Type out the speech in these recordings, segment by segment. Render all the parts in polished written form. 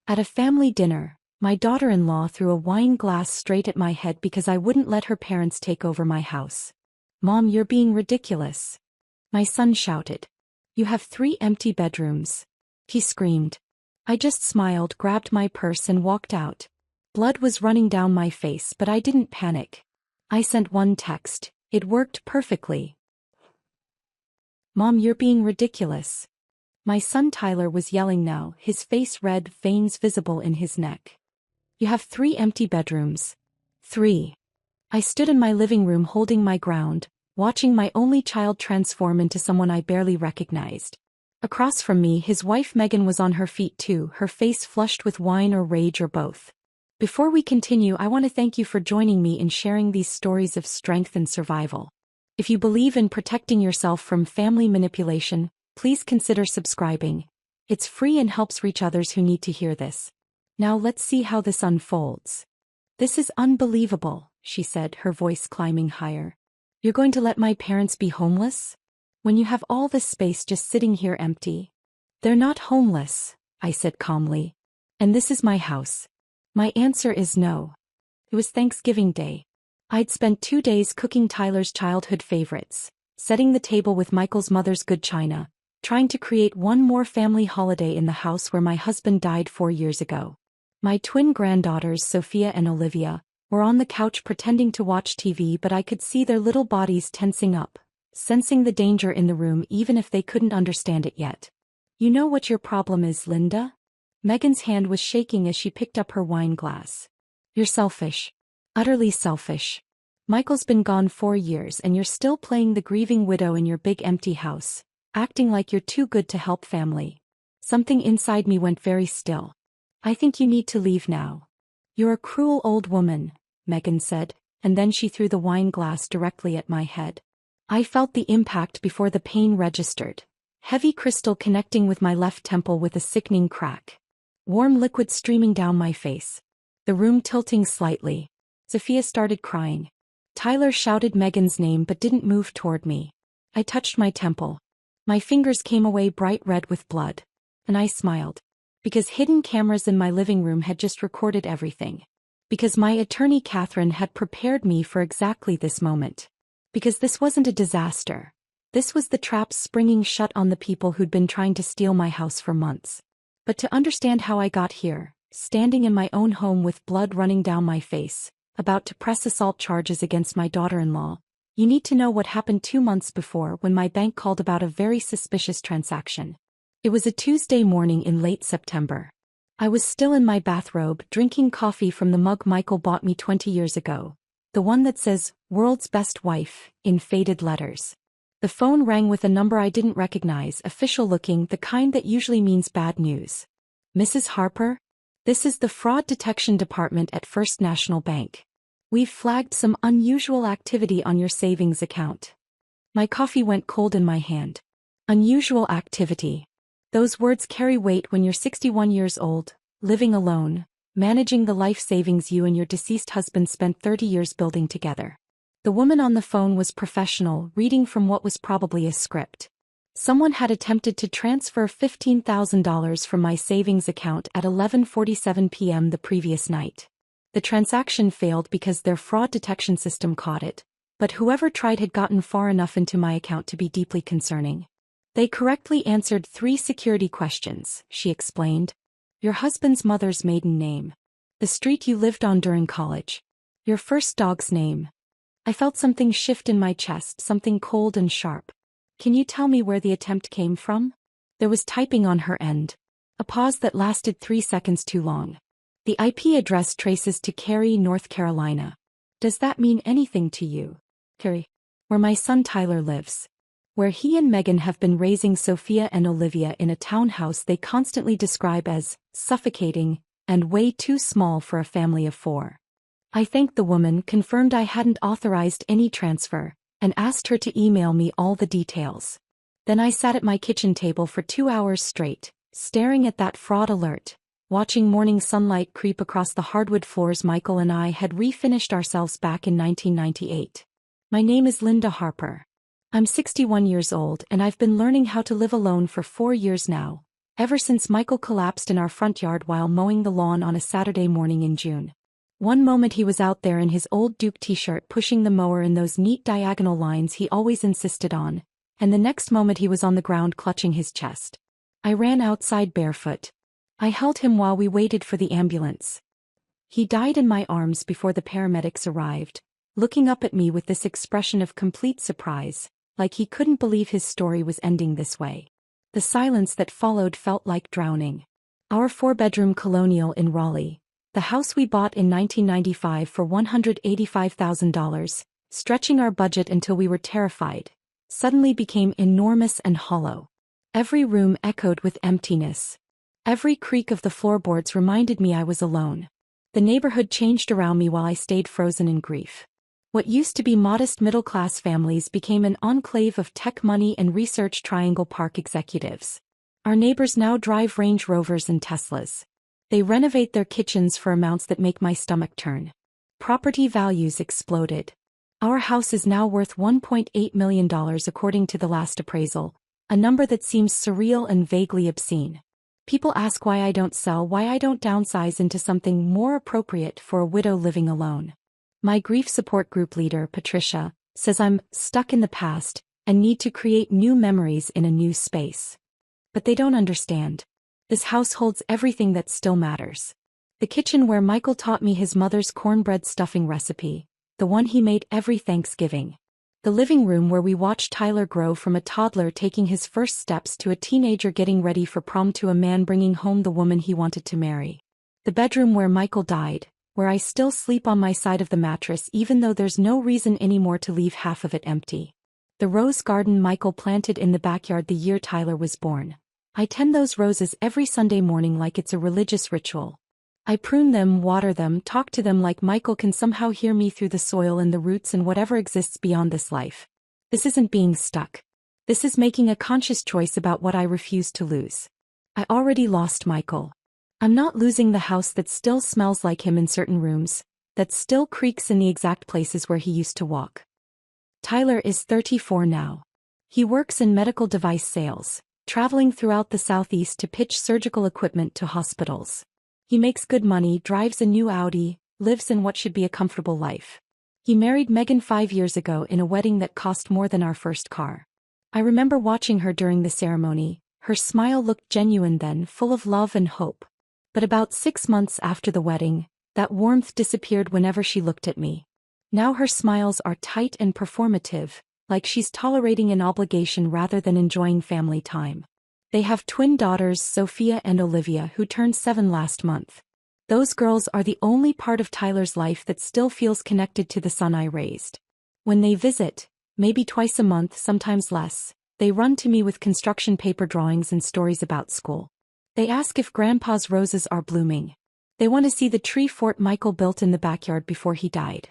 At a family dinner, my daughter-in-law threw a wine glass straight at my head because I wouldn't let her parents take over my house. "Mom, you're being ridiculous," my son shouted. "You have 3 empty bedrooms," he screamed. I just smiled, grabbed my purse and walked out. Blood was running down my face, but I didn't panic. I sent one text. It worked perfectly. "Mom, you're being ridiculous." My son Tyler was yelling now, his face red, veins visible in his neck. "You have 3 empty bedrooms." 3. I stood in my living room holding my ground, watching my only child transform into someone I barely recognized. Across from me, his wife Megan was on her feet too, her face flushed with wine or rage or both. Before we continue, I want to thank you for joining me in sharing these stories of strength and survival. If you believe in protecting yourself from family manipulation, please consider subscribing. It's free and helps reach others who need to hear this. Now let's see how this unfolds. "This is unbelievable," she said, her voice climbing higher. "You're going to let my parents be homeless? When you have all this space just sitting here empty?" "They're not homeless," I said calmly. "And this is my house." My answer is no. It was Thanksgiving Day. I'd spent 2 days cooking Tyler's childhood favorites, setting the table with Michael's mother's good china, trying to create one more family holiday in the house where my husband died 4 years ago. My twin granddaughters, Sophia and Olivia, were on the couch pretending to watch TV, but I could see their little bodies tensing up, sensing the danger in the room even if they couldn't understand it yet. "You know what your problem is, Linda?" Megan's hand was shaking as she picked up her wine glass. "You're selfish. Utterly selfish. Michael's been gone 4 years and you're still playing the grieving widow in your big empty house, acting like you're too good to help family." Something inside me went very still. "I think you need to leave now." "You're a cruel old woman," Megan said, and then she threw the wine glass directly at my head. I felt the impact before the pain registered. Heavy crystal connecting with my left temple with a sickening crack. Warm liquid streaming down my face. The room tilting slightly. Sophia started crying. Tyler shouted Megan's name but didn't move toward me. I touched my temple. My fingers came away bright red with blood. And I smiled. Because hidden cameras in my living room had just recorded everything. Because my attorney Catherine had prepared me for exactly this moment. Because this wasn't a disaster. This was the traps springing shut on the people who'd been trying to steal my house for months. But to understand how I got here, standing in my own home with blood running down my face, about to press assault charges against my daughter-in-law, you need to know what happened 2 months before when my bank called about a very suspicious transaction. It was a Tuesday morning in late September. I was still in my bathrobe, drinking coffee from the mug Michael bought me 20 years ago. The one that says, "World's Best Wife," in faded letters. The phone rang with a number I didn't recognize, official looking, the kind that usually means bad news. "Mrs. Harper? This is the Fraud Detection Department at First National Bank. We've flagged some unusual activity on your savings account." My coffee went cold in my hand. Unusual activity. Those words carry weight when you're 61 years old, living alone, managing the life savings you and your deceased husband spent 30 years building together. The woman on the phone was professional, reading from what was probably a script. Someone had attempted to transfer $15,000 from my savings account at 11:47 p.m. the previous night. The transaction failed because their fraud detection system caught it, but whoever tried had gotten far enough into my account to be deeply concerning. "They correctly answered 3 security questions," she explained. "Your husband's mother's maiden name. The street you lived on during college. Your first dog's name." I felt something shift in my chest, something cold and sharp. "Can you tell me where the attempt came from?" There was typing on her end. A pause that lasted 3 seconds too long. "The IP address traces to Cary, North Carolina. Does that mean anything to you?" "Cary. Where my son Tyler lives. Where he and Megan have been raising Sophia and Olivia in a townhouse they constantly describe as suffocating and way too small for a family of 4. I thanked the woman, confirmed I hadn't authorized any transfer, and asked her to email me all the details. Then I sat at my kitchen table for 2 hours straight, staring at that fraud alert, watching morning sunlight creep across the hardwood floors Michael and I had refinished ourselves back in 1998. "My name is Linda Harper. I'm 61 years old and I've been learning how to live alone for 4 years now, Ever since Michael collapsed in our front yard while mowing the lawn on a Saturday morning in June. One moment he was out there in his old Duke t-shirt pushing the mower in those neat diagonal lines he always insisted on, and the next moment he was on the ground clutching his chest. I ran outside barefoot. I held him while we waited for the ambulance. He died in my arms before the paramedics arrived, looking up at me with this expression of complete surprise, like he couldn't believe his story was ending this way. The silence that followed felt like drowning. Our 4-bedroom colonial in Raleigh, the house we bought in 1995 for $185,000, stretching our budget until we were terrified, suddenly became enormous and hollow. Every room echoed with emptiness. Every creak of the floorboards reminded me I was alone. The neighborhood changed around me while I stayed frozen in grief. What used to be modest middle-class families became an enclave of tech money and research Triangle Park executives. Our neighbors now drive Range Rovers and Teslas. They renovate their kitchens for amounts that make my stomach turn. Property values exploded. Our house is now worth $1.8 million according to the last appraisal, a number that seems surreal and vaguely obscene. People ask why I don't sell, why I don't downsize into something more appropriate for a widow living alone. My grief support group leader, Patricia, says I'm stuck in the past and need to create new memories in a new space. But they don't understand. This house holds everything that still matters. The kitchen where Michael taught me his mother's cornbread stuffing recipe, the one he made every Thanksgiving. The living room where we watched Tyler grow from a toddler taking his first steps to a teenager getting ready for prom to a man bringing home the woman he wanted to marry. The bedroom where Michael died, where I still sleep on my side of the mattress even though there's no reason anymore to leave half of it empty. The rose garden Michael planted in the backyard the year Tyler was born. I tend those roses every Sunday morning like it's a religious ritual. I prune them, water them, talk to them like Michael can somehow hear me through the soil and the roots and whatever exists beyond this life. This isn't being stuck. This is making a conscious choice about what I refuse to lose. I already lost Michael. I'm not losing the house that still smells like him in certain rooms, that still creaks in the exact places where he used to walk. Tyler is 34 now. He works in medical device sales, traveling throughout the Southeast to pitch surgical equipment to hospitals. He makes good money, drives a new Audi, lives in what should be a comfortable life. He married Megan 5 years ago in a wedding that cost more than our first car. I remember watching her during the ceremony. Her smile looked genuine then, full of love and hope. But about 6 months after the wedding, that warmth disappeared whenever she looked at me. Now her smiles are tight and performative, like she's tolerating an obligation rather than enjoying family time. They have twin daughters, Sophia and Olivia, who turned 7 last month. Those girls are the only part of Tyler's life that still feels connected to the son I raised. When they visit, maybe twice a month, sometimes less, they run to me with construction paper drawings and stories about school. They ask if Grandpa's roses are blooming. They want to see the tree fort Michael built in the backyard before he died.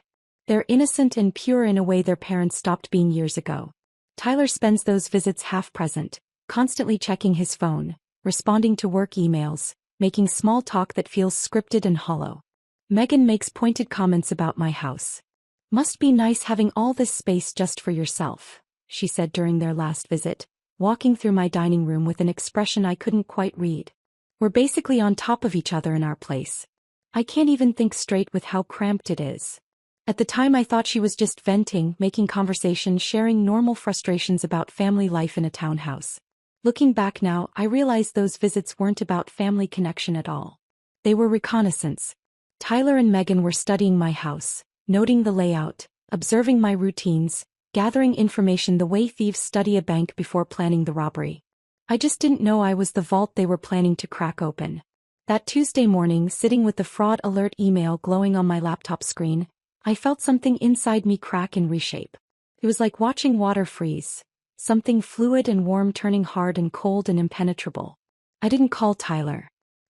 They're innocent and pure in a way their parents stopped being years ago. Tyler spends those visits half present, constantly checking his phone, responding to work emails, making small talk that feels scripted and hollow. Megan makes pointed comments about my house. "Must be nice having all this space just for yourself," she said during their last visit, walking through my dining room with an expression I couldn't quite read. "We're basically on top of each other in our place. I can't even think straight with how cramped it is." At the time I thought she was just venting, making conversation, sharing normal frustrations about family life in a townhouse. Looking back now, I realize those visits weren't about family connection at all. They were reconnaissance. Tyler and Megan were studying my house, noting the layout, observing my routines, gathering information the way thieves study a bank before planning the robbery. I just didn't know I was the vault they were planning to crack open. That Tuesday morning, sitting with the fraud alert email glowing on my laptop screen, I felt something inside me crack and reshape. It was like watching water freeze, something fluid and warm turning hard and cold and impenetrable. I didn't call Tyler.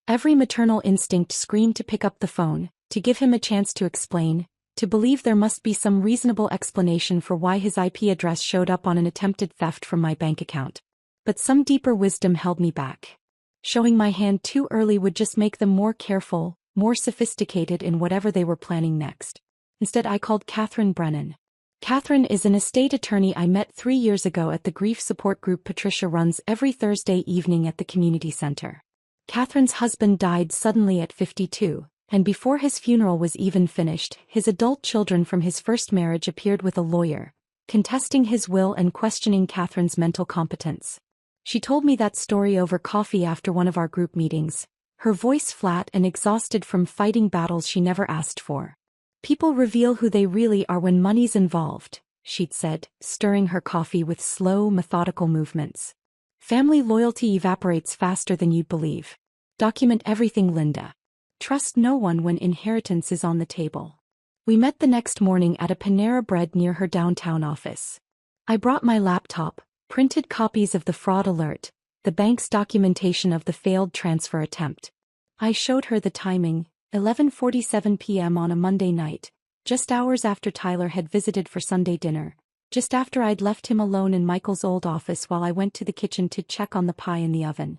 Every maternal instinct screamed to pick up the phone, to give him a chance to explain, to believe there must be some reasonable explanation for why his IP address showed up on an attempted theft from my bank account. But some deeper wisdom held me back. Showing my hand too early would just make them more careful, more sophisticated in whatever they were planning next. Instead I called Catherine Brennan. Catherine is an estate attorney I met 3 years ago at the grief support group Patricia runs every Thursday evening at the community center. Catherine's husband died suddenly at 52, and before his funeral was even finished, his adult children from his first marriage appeared with a lawyer, contesting his will and questioning Catherine's mental competence. She told me that story over coffee after one of our group meetings, her voice flat and exhausted from fighting battles she never asked for. People reveal who they really are when money's involved, she'd said, stirring her coffee with slow, methodical movements. Family loyalty evaporates faster than you'd believe. Document everything, Linda. Trust no one when inheritance is on the table. We met the next morning at a Panera Bread near her downtown office. I brought my laptop, printed copies of the fraud alert, the bank's documentation of the failed transfer attempt. I showed her the timing, 11:47 p.m. on a Monday night, just hours after Tyler had visited for Sunday dinner, just after I'd left him alone in Michael's old office while I went to the kitchen to check on the pie in the oven.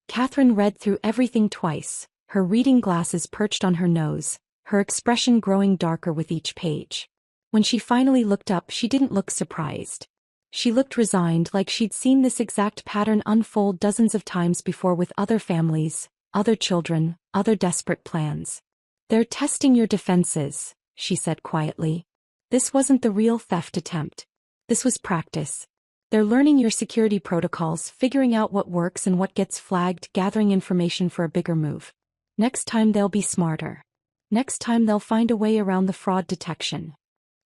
Catherine read through everything twice, her reading glasses perched on her nose, her expression growing darker with each page. When she finally looked up, she didn't look surprised. She looked resigned, like she'd seen this exact pattern unfold dozens of times before with other families, other children, other desperate plans. "They're testing your defenses," she said quietly. "This wasn't the real theft attempt. This was practice. They're learning your security protocols, figuring out what works and what gets flagged, gathering information for a bigger move. Next time they'll be smarter. Next time they'll find a way around the fraud detection."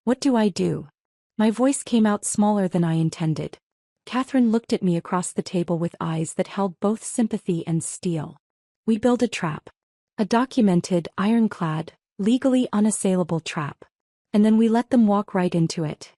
"What do I do?" My voice came out smaller than I intended. Catherine looked at me across the table with eyes that held both sympathy and steel. "We build a trap. A documented, ironclad, legally unassailable trap. And then we let them walk right into it.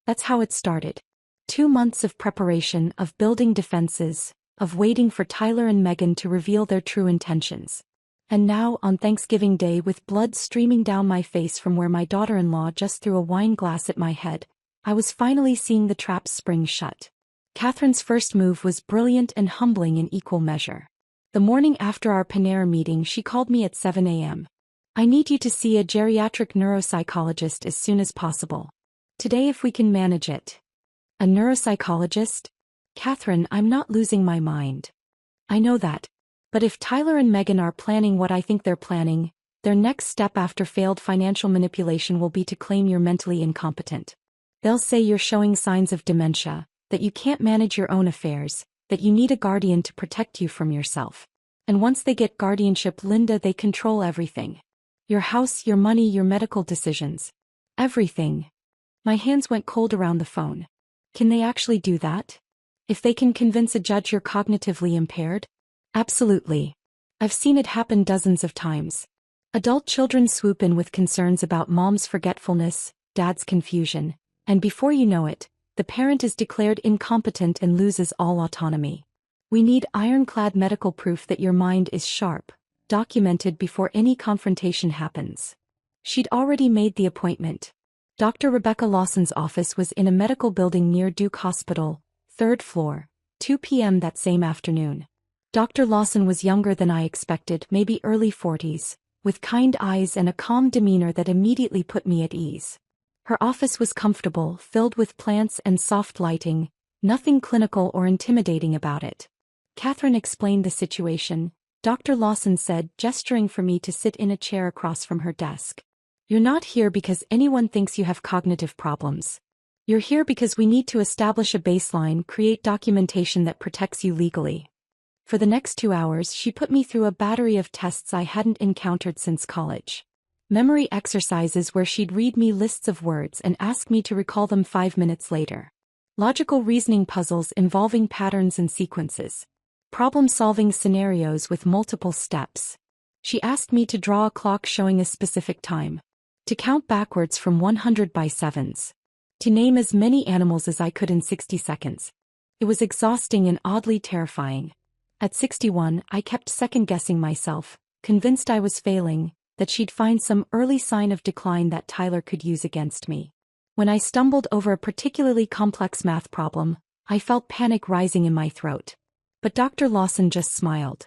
That's how it started. 2 months of preparation, of building defenses, of waiting for Tyler and Megan to reveal their true intentions. And now, on Thanksgiving Day, with blood streaming down my face from where my daughter-in-law just threw a wine glass at my head, I was finally seeing the trap spring shut." Catherine's first move was brilliant and humbling in equal measure. The morning after our Panera meeting, she called me at 7 a.m. "I need you to see a geriatric neuropsychologist as soon as possible. Today if we can manage it." "A neuropsychologist?" "Catherine, I'm not losing my mind. I know that. But if Tyler and Megan are planning what I think they're planning, their next step after failed financial manipulation will be to claim you're mentally incompetent. They'll say you're showing signs of dementia, that you can't manage your own affairs, that you need a guardian to protect you from yourself. And once they get guardianship, Linda, they control everything. Your house, your money, your medical decisions. Everything." My hands went cold around the phone. "Can they actually do that? If they can convince a judge you're cognitively impaired?" "Absolutely. I've seen it happen dozens of times. Adult children swoop in with concerns about mom's forgetfulness, dad's confusion, and before you know it, the parent is declared incompetent and loses all autonomy. We need ironclad medical proof that your mind is sharp, documented before any confrontation happens." She'd already made the appointment. Dr. Rebecca Lawson's office was in a medical building near Duke Hospital, 3rd floor, 2 p.m. that same afternoon. Dr. Lawson was younger than I expected, maybe early 40s, with kind eyes and a calm demeanor that immediately put me at ease. Her office was comfortable, filled with plants and soft lighting, nothing clinical or intimidating about it. Catherine explained the situation. Dr. Lawson said, gesturing for me to sit in a chair across from her desk. "You're not here because anyone thinks you have cognitive problems. You're here because we need to establish a baseline, create documentation that protects you legally." For the next 2 hours, she put me through a battery of tests I hadn't encountered since college. Memory exercises where she'd read me lists of words and ask me to recall them 5 minutes later. Logical reasoning puzzles involving patterns and sequences. Problem-solving scenarios with multiple steps. She asked me to draw a clock showing a specific time. To count backwards from 100 by 7s. To name as many animals as I could in 60 seconds. It was exhausting and oddly terrifying. At 61, I kept second-guessing myself, convinced I was failing, that she'd find some early sign of decline that Tyler could use against me. When I stumbled over a particularly complex math problem, I felt panic rising in my throat. But Dr. Lawson just smiled.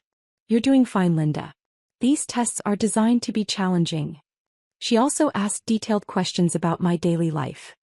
"You're doing fine, Linda. These tests are designed to be challenging." She also asked detailed questions about my daily life.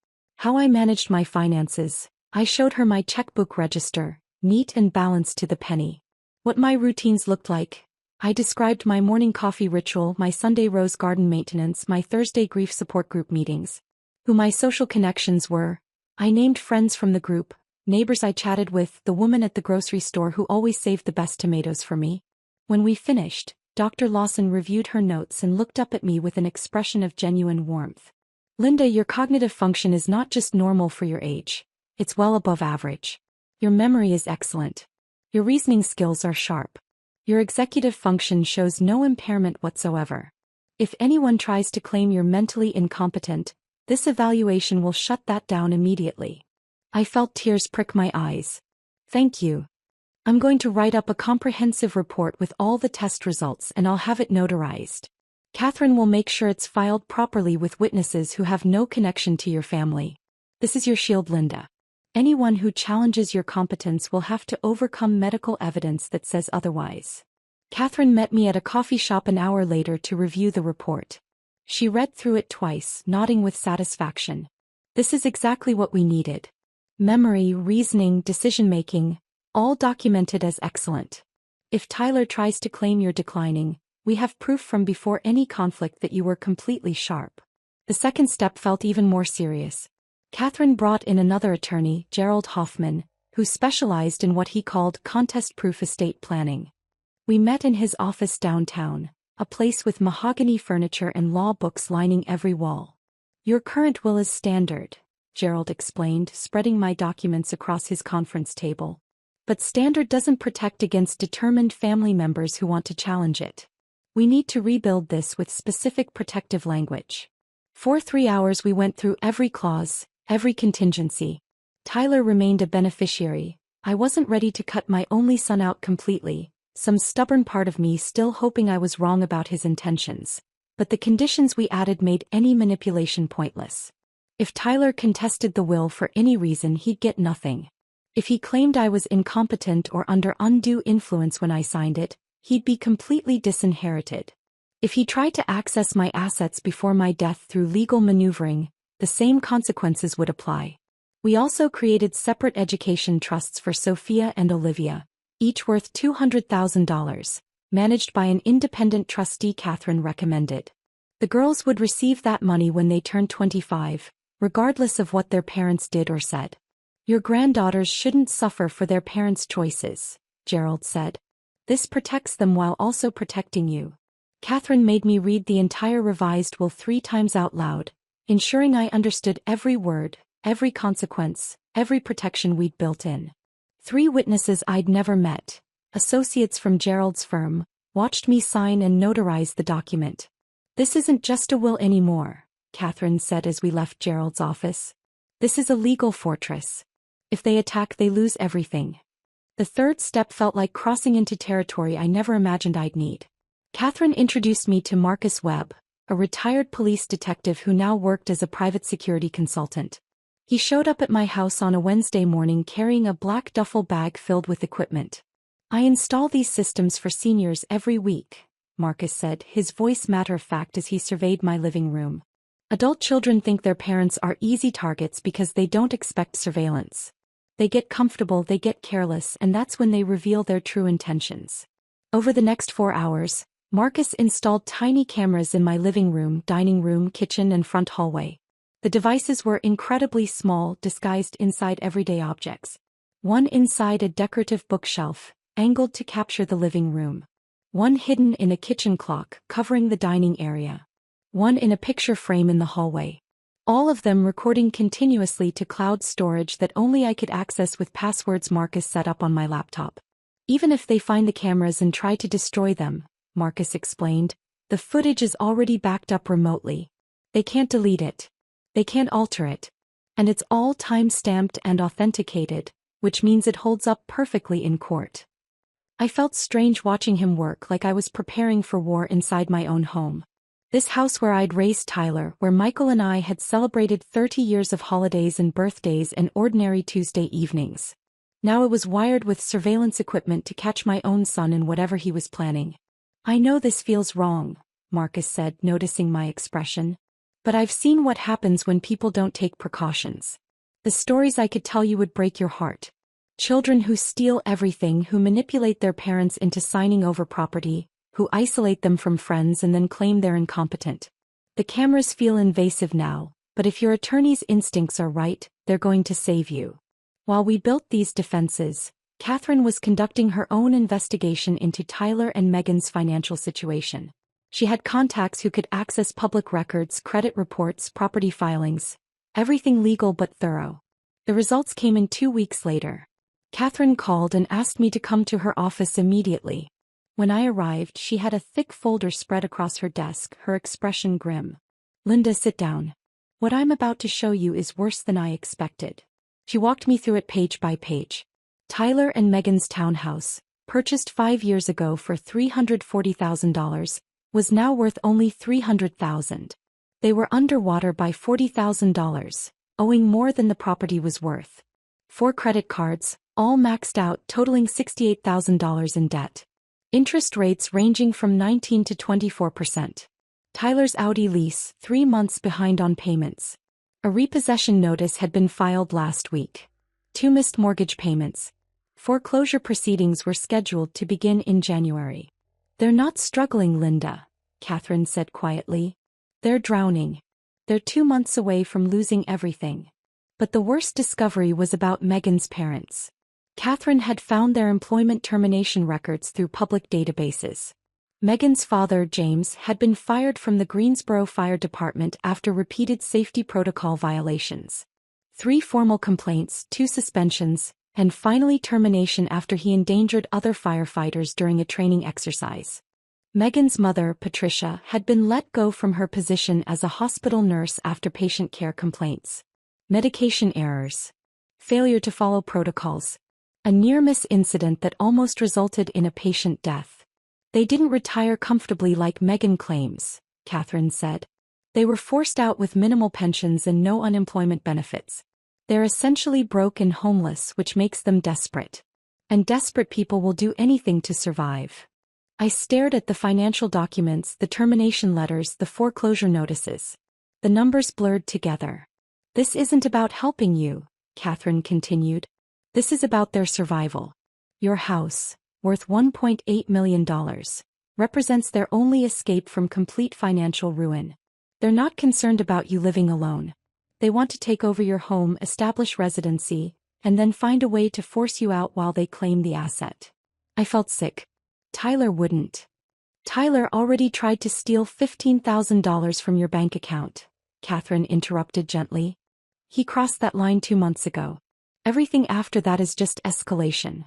How I managed my finances. I showed her my checkbook register, neat and balanced to the penny. What my routines looked like. I described my morning coffee ritual, my Sunday rose garden maintenance, my Thursday grief support group meetings. Who my social connections were. I named friends from the group, neighbors I chatted with, the woman at the grocery store who always saved the best tomatoes for me. When we finished, Dr. Lawson reviewed her notes and looked up at me with an expression of genuine warmth. Linda, your cognitive function is not just normal for your age. It's well above average. Your memory is excellent. Your reasoning skills are sharp. Your executive function shows no impairment whatsoever. If anyone tries to claim you're mentally incompetent, this evaluation will shut that down immediately. I felt tears prick my eyes. Thank you. I'm going to write up a comprehensive report with all the test results and I'll have it notarized. Catherine will make sure it's filed properly with witnesses who have no connection to your family. This is your shield, Linda. Anyone who challenges your competence will have to overcome medical evidence that says otherwise. Catherine met me at a coffee shop an hour later to review the report. She read through it twice, nodding with satisfaction. This is exactly what we needed. Memory, reasoning, decision-making, all documented as excellent. If Tyler tries to claim you're declining, we have proof from before any conflict that you were completely sharp. The second step felt even more serious. Catherine brought in another attorney, Gerald Hoffman, who specialized in what he called contest-proof estate planning. We met in his office downtown, a place with mahogany furniture and law books lining every wall. Your current will is standard, Gerald explained, spreading my documents across his conference table. But standard doesn't protect against determined family members who want to challenge it. We need to rebuild this with specific protective language. For 3 hours we went through every clause, every contingency. Tyler remained a beneficiary. I wasn't ready to cut my only son out completely, some stubborn part of me still hoping I was wrong about his intentions. But the conditions we added made any manipulation pointless. If Tyler contested the will for any reason, he'd get nothing. If he claimed I was incompetent or under undue influence when I signed it, he'd be completely disinherited. If he tried to access my assets before my death through legal maneuvering, the same consequences would apply. We also created separate education trusts for Sophia and Olivia, each worth $200,000, managed by an independent trustee Catherine recommended. The girls would receive that money when they turned 25, regardless of what their parents did or said. Your granddaughters shouldn't suffer for their parents' choices, Gerald said. This protects them while also protecting you. Catherine made me read the entire revised will 3 times out loud, ensuring I understood every word, every consequence, every protection we'd built in. 3 witnesses I'd never met, associates from Gerald's firm, watched me sign and notarize the document. This isn't just a will anymore, Catherine said as we left Gerald's office. This is a legal fortress. If they attack, they lose everything. The third step felt like crossing into territory I never imagined I'd need. Catherine introduced me to Marcus Webb, a retired police detective who now worked as a private security consultant. He showed up at my house on a Wednesday morning carrying a black duffel bag filled with equipment. I install these systems for seniors every week, Marcus said, his voice matter-of-fact as he surveyed my living room. Adult children think their parents are easy targets because they don't expect surveillance. They get comfortable, they get careless, and that's when they reveal their true intentions. Over the next 4 hours, Marcus installed tiny cameras in my living room, dining room, kitchen, and front hallway. The devices were incredibly small, disguised inside everyday objects. One inside a decorative bookshelf, angled to capture the living room. One hidden in a kitchen clock, covering the dining area. One in a picture frame in the hallway. All of them recording continuously to cloud storage that only I could access with passwords Marcus set up on my laptop. Even if they find the cameras and try to destroy them, Marcus explained, the footage is already backed up remotely. They can't delete it. They can't alter it. And it's all time-stamped and authenticated, which means it holds up perfectly in court. I felt strange watching him work, like I was preparing for war inside my own home. This house where I'd raised Tyler, where Michael and I had celebrated 30 years of holidays and birthdays and ordinary Tuesday evenings. Now it was wired with surveillance equipment to catch my own son in whatever he was planning. I know this feels wrong, Marcus said, noticing my expression. But I've seen what happens when people don't take precautions. The stories I could tell you would break your heart. Children who steal everything, who manipulate their parents into signing over property, who isolate them from friends and then claim they're incompetent. The cameras feel invasive now, but if your attorney's instincts are right, they're going to save you. While we built these defenses, Catherine was conducting her own investigation into Tyler and Megan's financial situation. She had contacts who could access public records, credit reports, property filings, everything legal but thorough. The results came in 2 weeks later. Catherine called and asked me to come to her office immediately. When I arrived, she had a thick folder spread across her desk, her expression grim. "Linda, sit down. What I'm about to show you is worse than I expected." She walked me through it page by page. Tyler and Megan's townhouse, purchased 5 years ago for $340,000, was now worth only $300,000. They were underwater by $40,000, owing more than the property was worth. 4 credit cards, all maxed out, totaling $68,000 in debt. Interest rates ranging from 19 to 24%. Tyler's Audi lease, 3 months behind on payments. A repossession notice had been filed last week. 2 missed mortgage payments. Foreclosure proceedings were scheduled to begin in January. "They're not struggling, Linda," Catherine said quietly. "They're drowning. They're 2 months away from losing everything." But the worst discovery was about Megan's parents. Catherine had found their employment termination records through public databases. Megan's father, James, had been fired from the Greensboro Fire Department after repeated safety protocol violations. 3 formal complaints, 2 suspensions, and finally termination after he endangered other firefighters during a training exercise. Megan's mother, Patricia, had been let go from her position as a hospital nurse after patient care complaints. Medication errors. Failure to follow protocols. A near-miss incident that almost resulted in a patient death. "They didn't retire comfortably like Megan claims," Catherine said. "They were forced out with minimal pensions and no unemployment benefits. They're essentially broke and homeless, which makes them desperate. And desperate people will do anything to survive." I stared at the financial documents, the termination letters, the foreclosure notices. The numbers blurred together. "This isn't about helping you," Catherine continued. "This is about their survival. Your house, worth $1.8 million, represents their only escape from complete financial ruin. They're not concerned about you living alone. They want to take over your home, establish residency, and then find a way to force you out while they claim the asset." I felt sick. "Tyler wouldn't." "Tyler already tried to steal $15,000 from your bank account," Catherine interrupted gently. "He crossed that line 2 months ago. Everything after that is just escalation."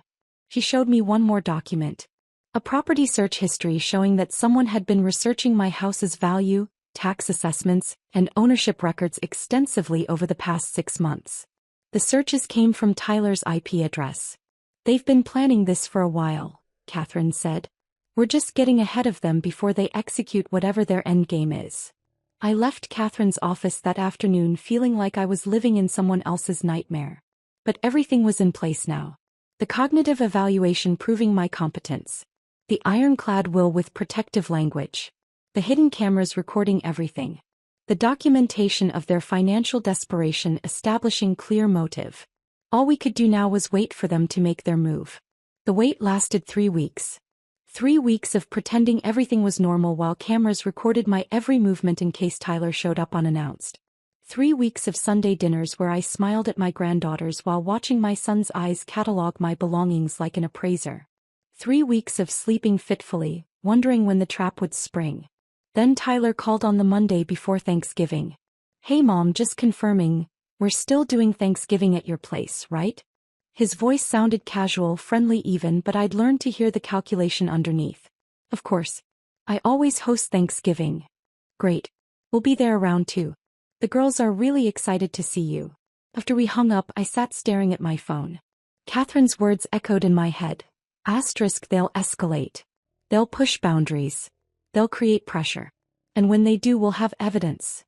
She showed me one more document. A property search history showing that someone had been researching my house's value, tax assessments, and ownership records extensively over the past 6 months. The searches came from Tyler's IP address. "They've been planning this for a while," Catherine said. "We're just getting ahead of them before they execute whatever their endgame is." I left Catherine's office that afternoon feeling like I was living in someone else's nightmare. But everything was in place now. The cognitive evaluation proving my competence. The ironclad will with protective language. The hidden cameras recording everything. The documentation of their financial desperation establishing clear motive. All we could do now was wait for them to make their move. The wait lasted 3 weeks. 3 weeks of pretending everything was normal while cameras recorded my every movement in case Tyler showed up unannounced. 3 weeks of Sunday dinners where I smiled at my granddaughters while watching my son's eyes catalog my belongings like an appraiser. 3 weeks of sleeping fitfully, wondering when the trap would spring. Then Tyler called on the Monday before Thanksgiving. "Hey Mom, just confirming, we're still doing Thanksgiving at your place, right?" His voice sounded casual, friendly even, but I'd learned to hear the calculation underneath. "Of course. I always host Thanksgiving." "Great. We'll be there around 2. The girls are really excited to see you." After we hung up, I sat staring at my phone. Catherine's words echoed in my head. They'll escalate. They'll push boundaries. They'll create pressure. And when they do, we'll have evidence.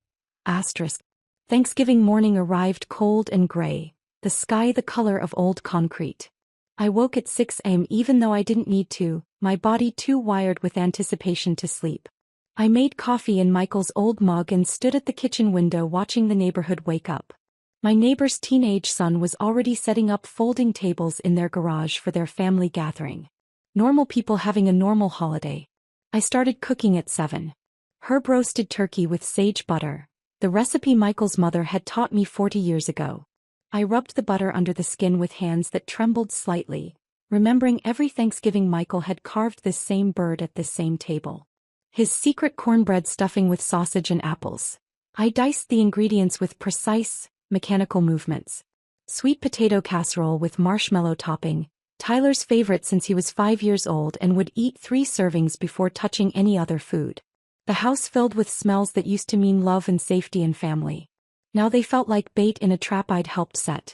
Thanksgiving morning arrived cold and gray, the sky the color of old concrete. I woke at 6 a.m. even though I didn't need to, my body too wired with anticipation to sleep. I made coffee in Michael's old mug and stood at the kitchen window watching the neighborhood wake up. My neighbor's teenage son was already setting up folding tables in their garage for their family gathering. Normal people having a normal holiday. I started cooking at 7. Herb roasted turkey with sage butter, the recipe Michael's mother had taught me 40 years ago. I rubbed the butter under the skin with hands that trembled slightly, remembering every Thanksgiving Michael had carved this same bird at this same table. His secret cornbread stuffing with sausage and apples. I diced the ingredients with precise, mechanical movements. Sweet potato casserole with marshmallow topping, Tyler's favorite since he was 5 years old and would eat 3 servings before touching any other food. The house filled with smells that used to mean love and safety and family. Now they felt like bait in a trap I'd helped set.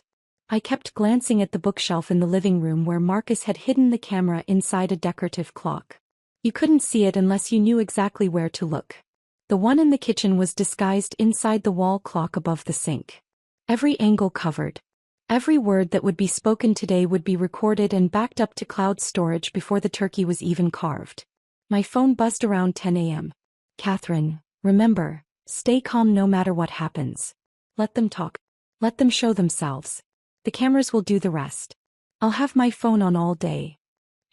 I kept glancing at the bookshelf in the living room where Marcus had hidden the camera inside a decorative clock. You couldn't see it unless you knew exactly where to look. The one in the kitchen was disguised inside the wall clock above the sink. Every angle covered. Every word that would be spoken today would be recorded and backed up to cloud storage before the turkey was even carved. My phone buzzed around 10 a.m. Catherine, remember, stay calm no matter what happens. Let them talk. Let them show themselves. The cameras will do the rest. I'll have my phone on all day.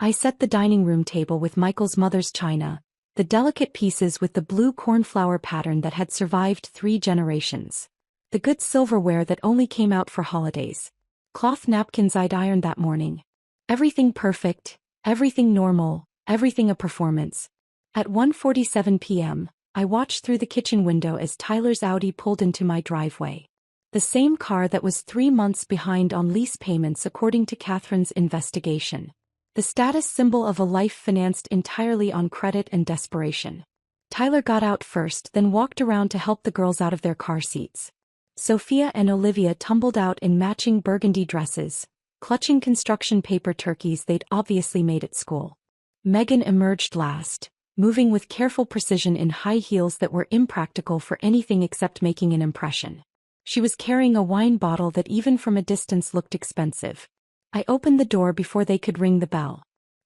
I set the dining room table with Michael's mother's china, the delicate pieces with the blue cornflower pattern that had survived 3 generations. The good silverware that only came out for holidays. Cloth napkins I'd ironed that morning. Everything perfect, everything normal, everything a performance. At 1:47 p.m., I watched through the kitchen window as Tyler's Audi pulled into my driveway. The same car that was 3 months behind on lease payments according to Catherine's investigation. The status symbol of a life financed entirely on credit and desperation. Tyler got out first, then walked around to help the girls out of their car seats. Sophia and Olivia tumbled out in matching burgundy dresses, clutching construction paper turkeys they'd obviously made at school. Megan emerged last, moving with careful precision in high heels that were impractical for anything except making an impression. She was carrying a wine bottle that even from a distance looked expensive. I opened the door before they could ring the bell.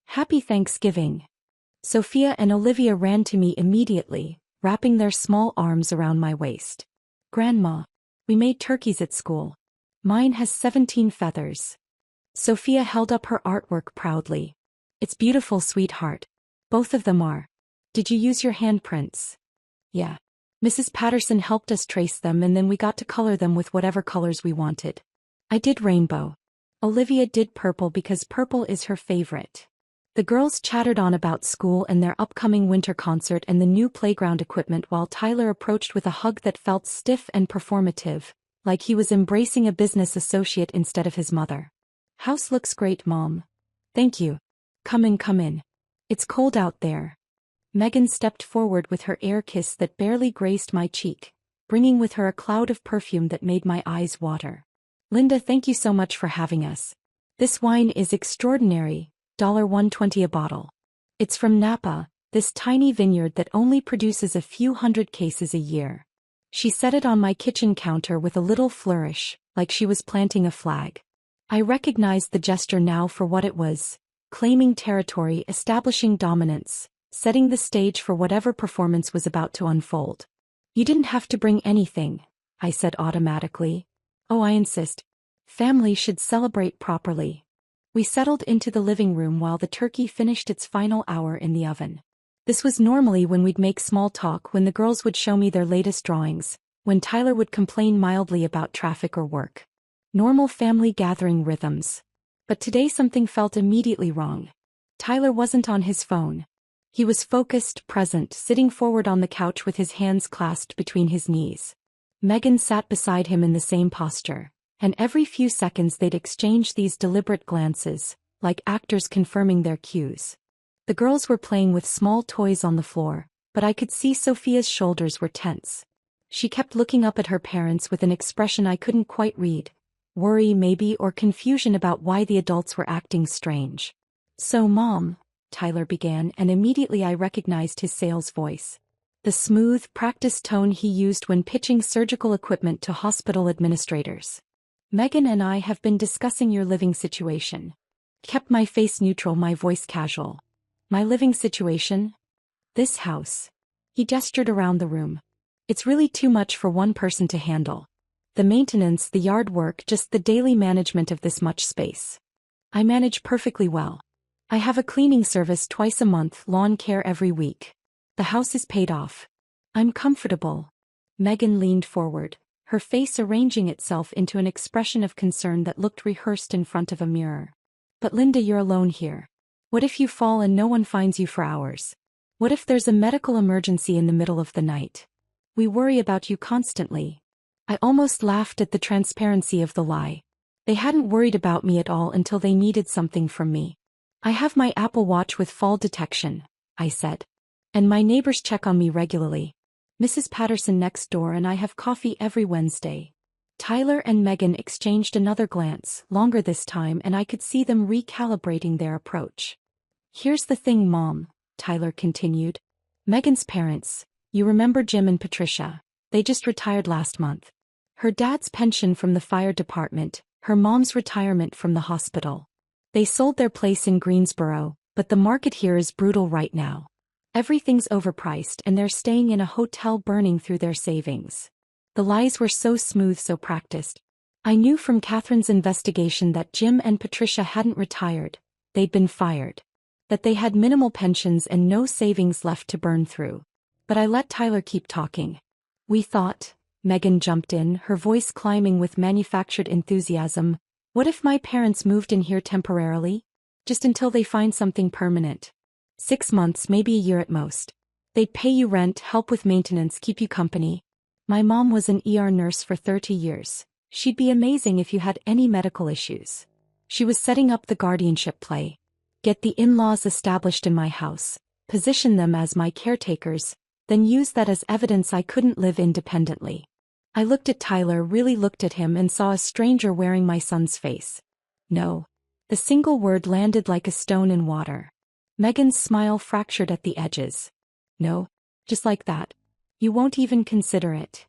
Happy Thanksgiving. Sophia and Olivia ran to me immediately, wrapping their small arms around my waist. Grandma, we made turkeys at school. Mine has 17 feathers. Sophia held up her artwork proudly. It's beautiful, sweetheart. Both of them are. Did you use your handprints? Yeah. Mrs. Patterson helped us trace them and then we got to color them with whatever colors we wanted. I did rainbow. Olivia did purple because purple is her favorite. The girls chattered on about school and their upcoming winter concert and the new playground equipment while Tyler approached with a hug that felt stiff and performative, like he was embracing a business associate instead of his mother. House looks great, Mom. Thank you. Come in, come in. It's cold out there. Megan stepped forward with her air kiss that barely grazed my cheek, bringing with her a cloud of perfume that made my eyes water. Linda, thank you so much for having us. This wine is extraordinary, $1.20 a bottle. It's from Napa, this tiny vineyard that only produces a few hundred cases a year. She set it on my kitchen counter with a little flourish, like she was planting a flag. I recognized the gesture now for what it was, claiming territory, establishing dominance, setting the stage for whatever performance was about to unfold. You didn't have to bring anything, I said automatically. Oh, I insist. Family should celebrate properly. We settled into the living room while the turkey finished its final hour in the oven. This was normally when we'd make small talk, when the girls would show me their latest drawings, when Tyler would complain mildly about traffic or work. Normal family gathering rhythms. But today something felt immediately wrong. Tyler wasn't on his phone. He was focused, present, sitting forward on the couch with his hands clasped between his knees. Megan sat beside him in the same posture, and every few seconds they'd exchange these deliberate glances, like actors confirming their cues. The girls were playing with small toys on the floor, but I could see Sophia's shoulders were tense. She kept looking up at her parents with an expression I couldn't quite read. Worry maybe, or confusion about why the adults were acting strange. So Mom, Tyler began, and immediately I recognized his sales voice. The smooth, practiced tone he used when pitching surgical equipment to hospital administrators. Megan and I have been discussing your living situation. Kept my face neutral, my voice casual. My living situation? This house. He gestured around the room. It's really too much for one person to handle. The maintenance, the yard work, just the daily management of this much space. I manage perfectly well. I have a cleaning service twice a month, lawn care every week. The house is paid off. I'm comfortable. Megan leaned forward, her face arranging itself into an expression of concern that looked rehearsed in front of a mirror. But Linda, you're alone here. What if you fall and no one finds you for hours? What if there's a medical emergency in the middle of the night? We worry about you constantly. I almost laughed at the transparency of the lie. They hadn't worried about me at all until they needed something from me. I have my Apple Watch with fall detection, I said. And my neighbors check on me regularly. Mrs. Patterson next door and I have coffee every Wednesday. Tyler and Megan exchanged another glance, longer this time, and I could see them recalibrating their approach. Here's the thing, Mom, Tyler continued. Megan's parents, you remember Jim and Patricia, they just retired last month. Her dad's pension from the fire department, her mom's retirement from the hospital. They sold their place in Greensboro, but the market here is brutal right now. Everything's overpriced and they're staying in a hotel burning through their savings. The lies were so smooth, so practiced. I knew from Catherine's investigation that Jim and Patricia hadn't retired, they'd been fired. That they had minimal pensions and no savings left to burn through. But I let Tyler keep talking. We thought, Megan jumped in, her voice climbing with manufactured enthusiasm, what if my parents moved in here temporarily? Just until they find something permanent. 6 months, maybe a year at most. They'd pay you rent, help with maintenance, keep you company. My mom was an ER nurse for 30 years. She'd be amazing if you had any medical issues. She was setting up the guardianship play. Get the in-laws established in my house, position them as my caretakers, then use that as evidence I couldn't live independently. I looked at Tyler, really looked at him, and saw a stranger wearing my son's face. No. The single word landed like a stone in water. Megan's smile fractured at the edges. No. Just like that. You won't even consider it.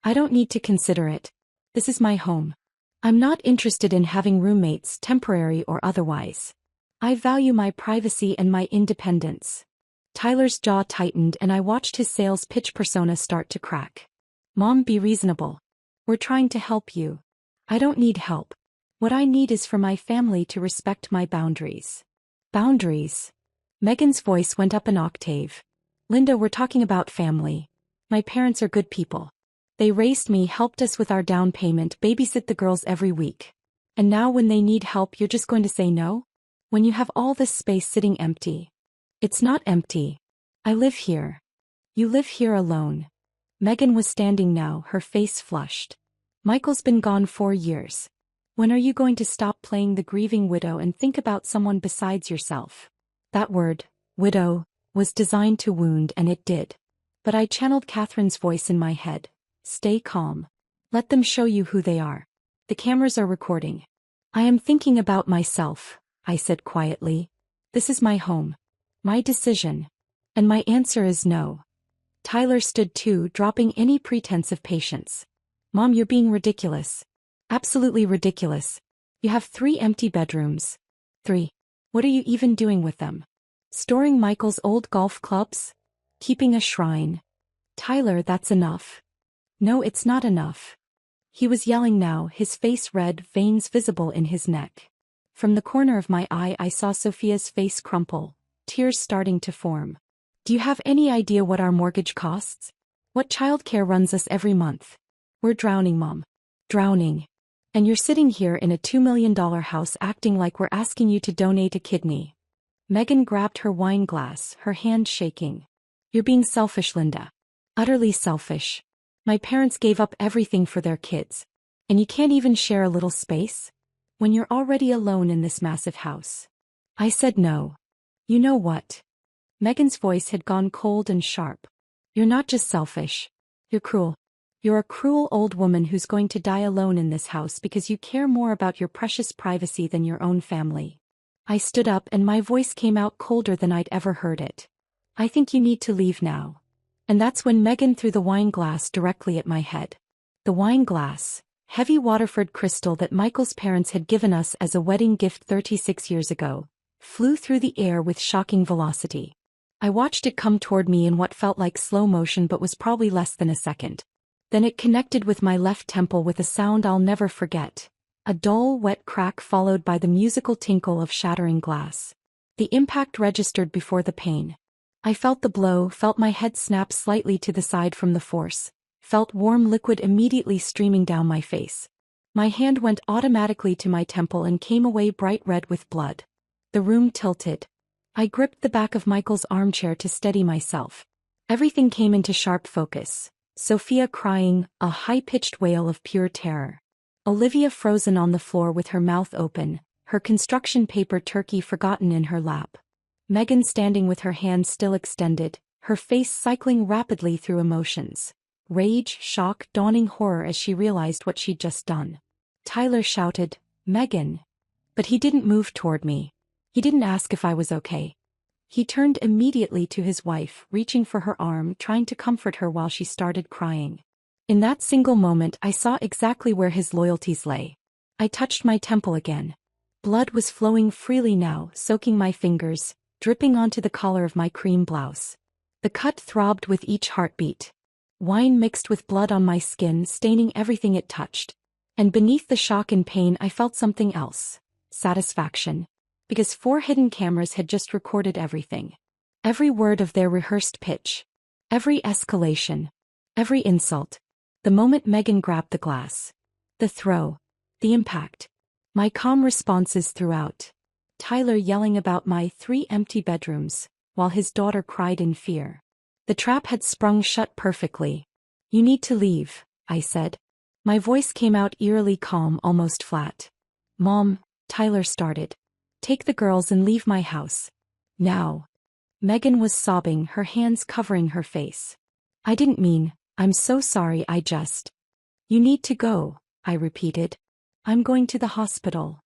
I don't need to consider it. This is my home. I'm not interested in having roommates, temporary or otherwise. I value my privacy and my independence. Tyler's jaw tightened and I watched his sales pitch persona start to crack. Mom, be reasonable. We're trying to help you. I don't need help. What I need is for my family to respect my boundaries. Boundaries? Megan's voice went up an octave. Linda, we're talking about family. My parents are good people. They raised me, helped us with our down payment, babysit the girls every week. And now when they need help, you're just going to say no? When you have all this space sitting empty. It's not empty. I live here. You live here alone. Megan was standing now, her face flushed. Michael's been gone 4 years. When are you going to stop playing the grieving widow and think about someone besides yourself? That word, widow, was designed to wound, and it did. But I channeled Catherine's voice in my head. Stay calm. Let them show you who they are. The cameras are recording. I am thinking about myself, I said quietly. This is my home. My decision. And my answer is no. Tyler stood too, dropping any pretense of patience. Mom, you're being ridiculous. Absolutely ridiculous. You have 3 empty bedrooms. 3. What are you even doing with them? Storing Michael's old golf clubs? Keeping a shrine? Tyler, that's enough. No, it's not enough. He was yelling now, his face red, veins visible in his neck. From the corner of my eye I saw Sophia's face crumple, tears starting to form. Do you have any idea what our mortgage costs? What childcare runs us every month? We're drowning, Mom. Drowning. And you're sitting here in a $2 million house acting like we're asking you to donate a kidney. Megan grabbed her wine glass, her hand shaking. You're being selfish, Linda. Utterly selfish. My parents gave up everything for their kids. And you can't even share a little space? When you're already alone in this massive house. I said no. You know what? Megan's voice had gone cold and sharp. You're not just selfish. You're cruel. You're a cruel old woman who's going to die alone in this house because you care more about your precious privacy than your own family. I stood up and my voice came out colder than I'd ever heard it. I think you need to leave now. And that's when Megan threw the wine glass directly at my head. The wine glass, heavy Waterford crystal that Michael's parents had given us as a wedding gift 36 years ago, flew through the air with shocking velocity. I watched it come toward me in what felt like slow motion but was probably less than a second. Then it connected with my left temple with a sound I'll never forget. A dull, wet crack followed by the musical tinkle of shattering glass. The impact registered before the pain. I felt the blow, felt my head snap slightly to the side from the force, felt warm liquid immediately streaming down my face. My hand went automatically to my temple and came away bright red with blood. The room tilted. I gripped the back of Michael's armchair to steady myself. Everything came into sharp focus. Sophia crying, a high-pitched wail of pure terror. Olivia frozen on the floor with her mouth open, her construction paper turkey forgotten in her lap. Megan standing with her hands still extended, her face cycling rapidly through emotions. Rage, shock, dawning horror as she realized what she'd just done. Tyler shouted, "Megan!" But he didn't move toward me. He didn't ask if I was okay. He turned immediately to his wife, reaching for her arm, trying to comfort her while she started crying. In that single moment I saw exactly where his loyalties lay. I touched my temple again. Blood was flowing freely now, soaking my fingers, dripping onto the collar of my cream blouse. The cut throbbed with each heartbeat. Wine mixed with blood on my skin, staining everything it touched. And beneath the shock and pain I felt something else. Satisfaction. Because 4 hidden cameras had just recorded everything. Every word of their rehearsed pitch. Every escalation. Every insult. The moment Megan grabbed the glass. The throw. The impact. My calm responses throughout. Tyler yelling about my 3 empty bedrooms, while his daughter cried in fear. The trap had sprung shut perfectly. "You need to leave," I said. My voice came out eerily calm, almost flat. "Mom," Tyler started. "Take the girls and leave my house. Now." Megan was sobbing, her hands covering her face. "I didn't mean, I'm so sorry, I just." "You need to go," I repeated. "I'm going to the hospital."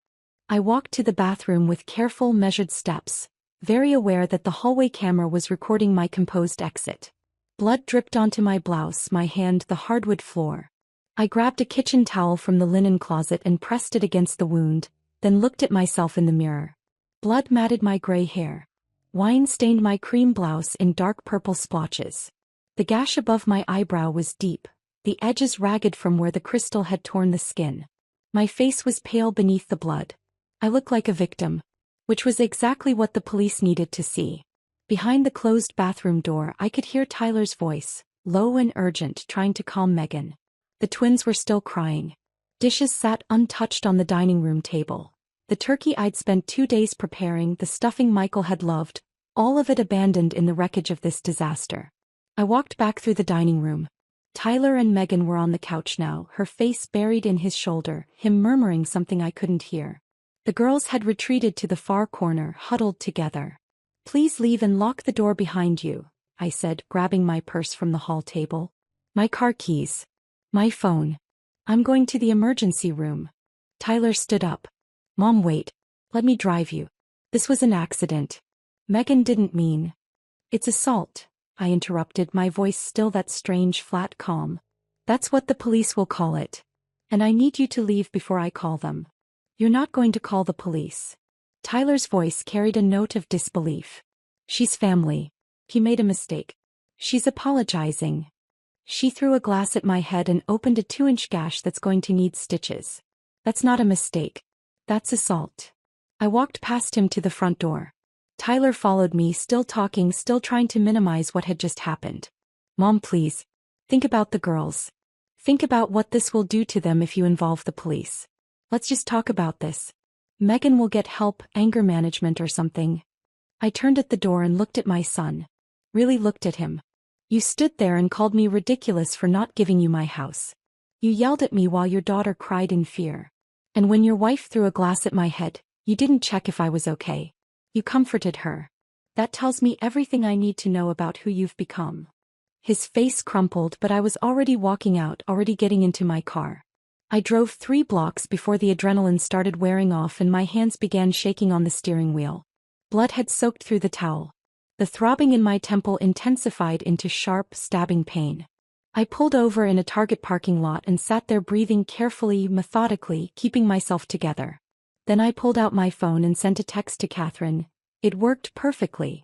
I walked to the bathroom with careful, measured steps, very aware that the hallway camera was recording my composed exit. Blood dripped onto my blouse, my hand the hardwood floor. I grabbed a kitchen towel from the linen closet and pressed it against the wound, then looked at myself in the mirror. Blood matted my gray hair. Wine stained my cream blouse in dark purple splotches. The gash above my eyebrow was deep, the edges ragged from where the crystal had torn the skin. My face was pale beneath the blood. I looked like a victim, which was exactly what the police needed to see. Behind the closed bathroom door I could hear Tyler's voice, low and urgent, trying to calm Megan. The twins were still crying. Dishes sat untouched on the dining room table. The turkey I'd spent 2 days preparing, the stuffing Michael had loved, all of it abandoned in the wreckage of this disaster. I walked back through the dining room. Tyler and Megan were on the couch now, her face buried in his shoulder, him murmuring something I couldn't hear. The girls had retreated to the far corner, huddled together. "Please leave and lock the door behind you," I said, grabbing my purse from the hall table. "My car keys. My phone. I'm going to the emergency room." Tyler stood up. "Mom, wait. Let me drive you. This was an accident. Megan didn't mean." "It's assault," I interrupted, my voice still that strange flat calm. "That's what the police will call it. And I need you to leave before I call them." "You're not going to call the police." Tyler's voice carried a note of disbelief. "She's family. He made a mistake. She's apologizing." She threw a glass at my head and opened a 2-inch gash that's going to need stitches. "That's not a mistake. That's assault." I walked past him to the front door. Tyler followed me, still talking, still trying to minimize what had just happened. "Mom, please. Think about the girls. Think about what this will do to them if you involve the police. Let's just talk about this. Megan will get help, anger management or something." I turned at the door and looked at my son. Really looked at him. "You stood there and called me ridiculous for not giving you my house. You yelled at me while your daughter cried in fear. And when your wife threw a glass at my head, you didn't check if I was okay. You comforted her. That tells me everything I need to know about who you've become." His face crumpled, but I was already walking out, already getting into my car. I drove 3 blocks before the adrenaline started wearing off and my hands began shaking on the steering wheel. Blood had soaked through the towel. The throbbing in my temple intensified into sharp, stabbing pain. I pulled over in a Target parking lot and sat there breathing carefully, methodically, keeping myself together. Then I pulled out my phone and sent a text to Catherine. It worked perfectly.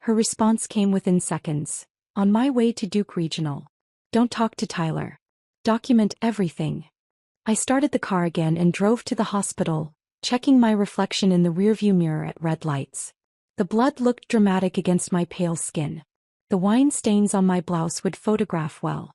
Her response came within seconds. On my way to Duke Regional. Don't talk to Tyler. Document everything. I started the car again and drove to the hospital, checking my reflection in the rearview mirror at red lights. The blood looked dramatic against my pale skin. The wine stains on my blouse would photograph well.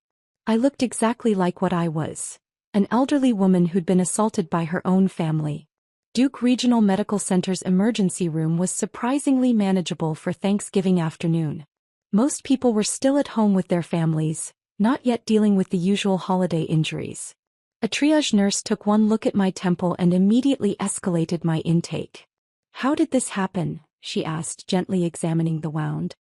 I looked exactly like what I was. An elderly woman who'd been assaulted by her own family. Duke Regional Medical Center's emergency room was surprisingly manageable for Thanksgiving afternoon. Most people were still at home with their families, not yet dealing with the usual holiday injuries. A triage nurse took one look at my temple and immediately escalated my intake. "How did this happen?" she asked, gently examining the wound.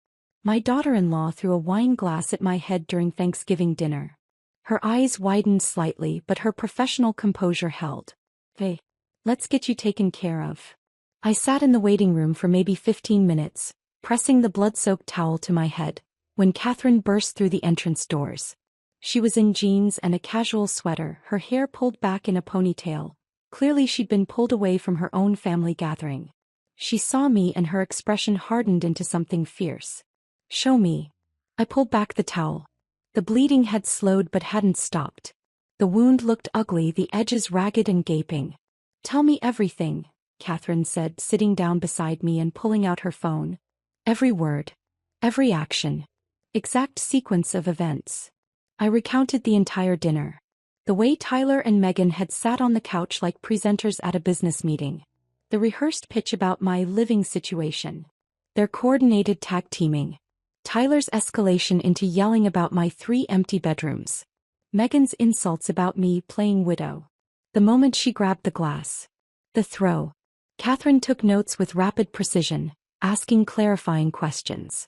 My daughter-in-law threw a wine glass at my head during Thanksgiving dinner. Her eyes widened slightly, but her professional composure held. "Hey, let's get you taken care of." I sat in the waiting room for maybe 15 minutes, pressing the blood-soaked towel to my head, when Catherine burst through the entrance doors. She was in jeans and a casual sweater, her hair pulled back in a ponytail. Clearly she'd been pulled away from her own family gathering. She saw me and her expression hardened into something fierce. "Show me." I pulled back the towel. The bleeding had slowed but hadn't stopped. The wound looked ugly, the edges ragged and gaping. "Tell me everything," Catherine said, sitting down beside me and pulling out her phone. "Every word. Every action. Exact sequence of events." I recounted the entire dinner. The way Tyler and Megan had sat on the couch like presenters at a business meeting. The rehearsed pitch about my living situation. Their coordinated tag teaming. Tyler's escalation into yelling about my 3 empty bedrooms. Megan's insults about me playing widow. The moment she grabbed the glass. The throw. Catherine took notes with rapid precision, asking clarifying questions.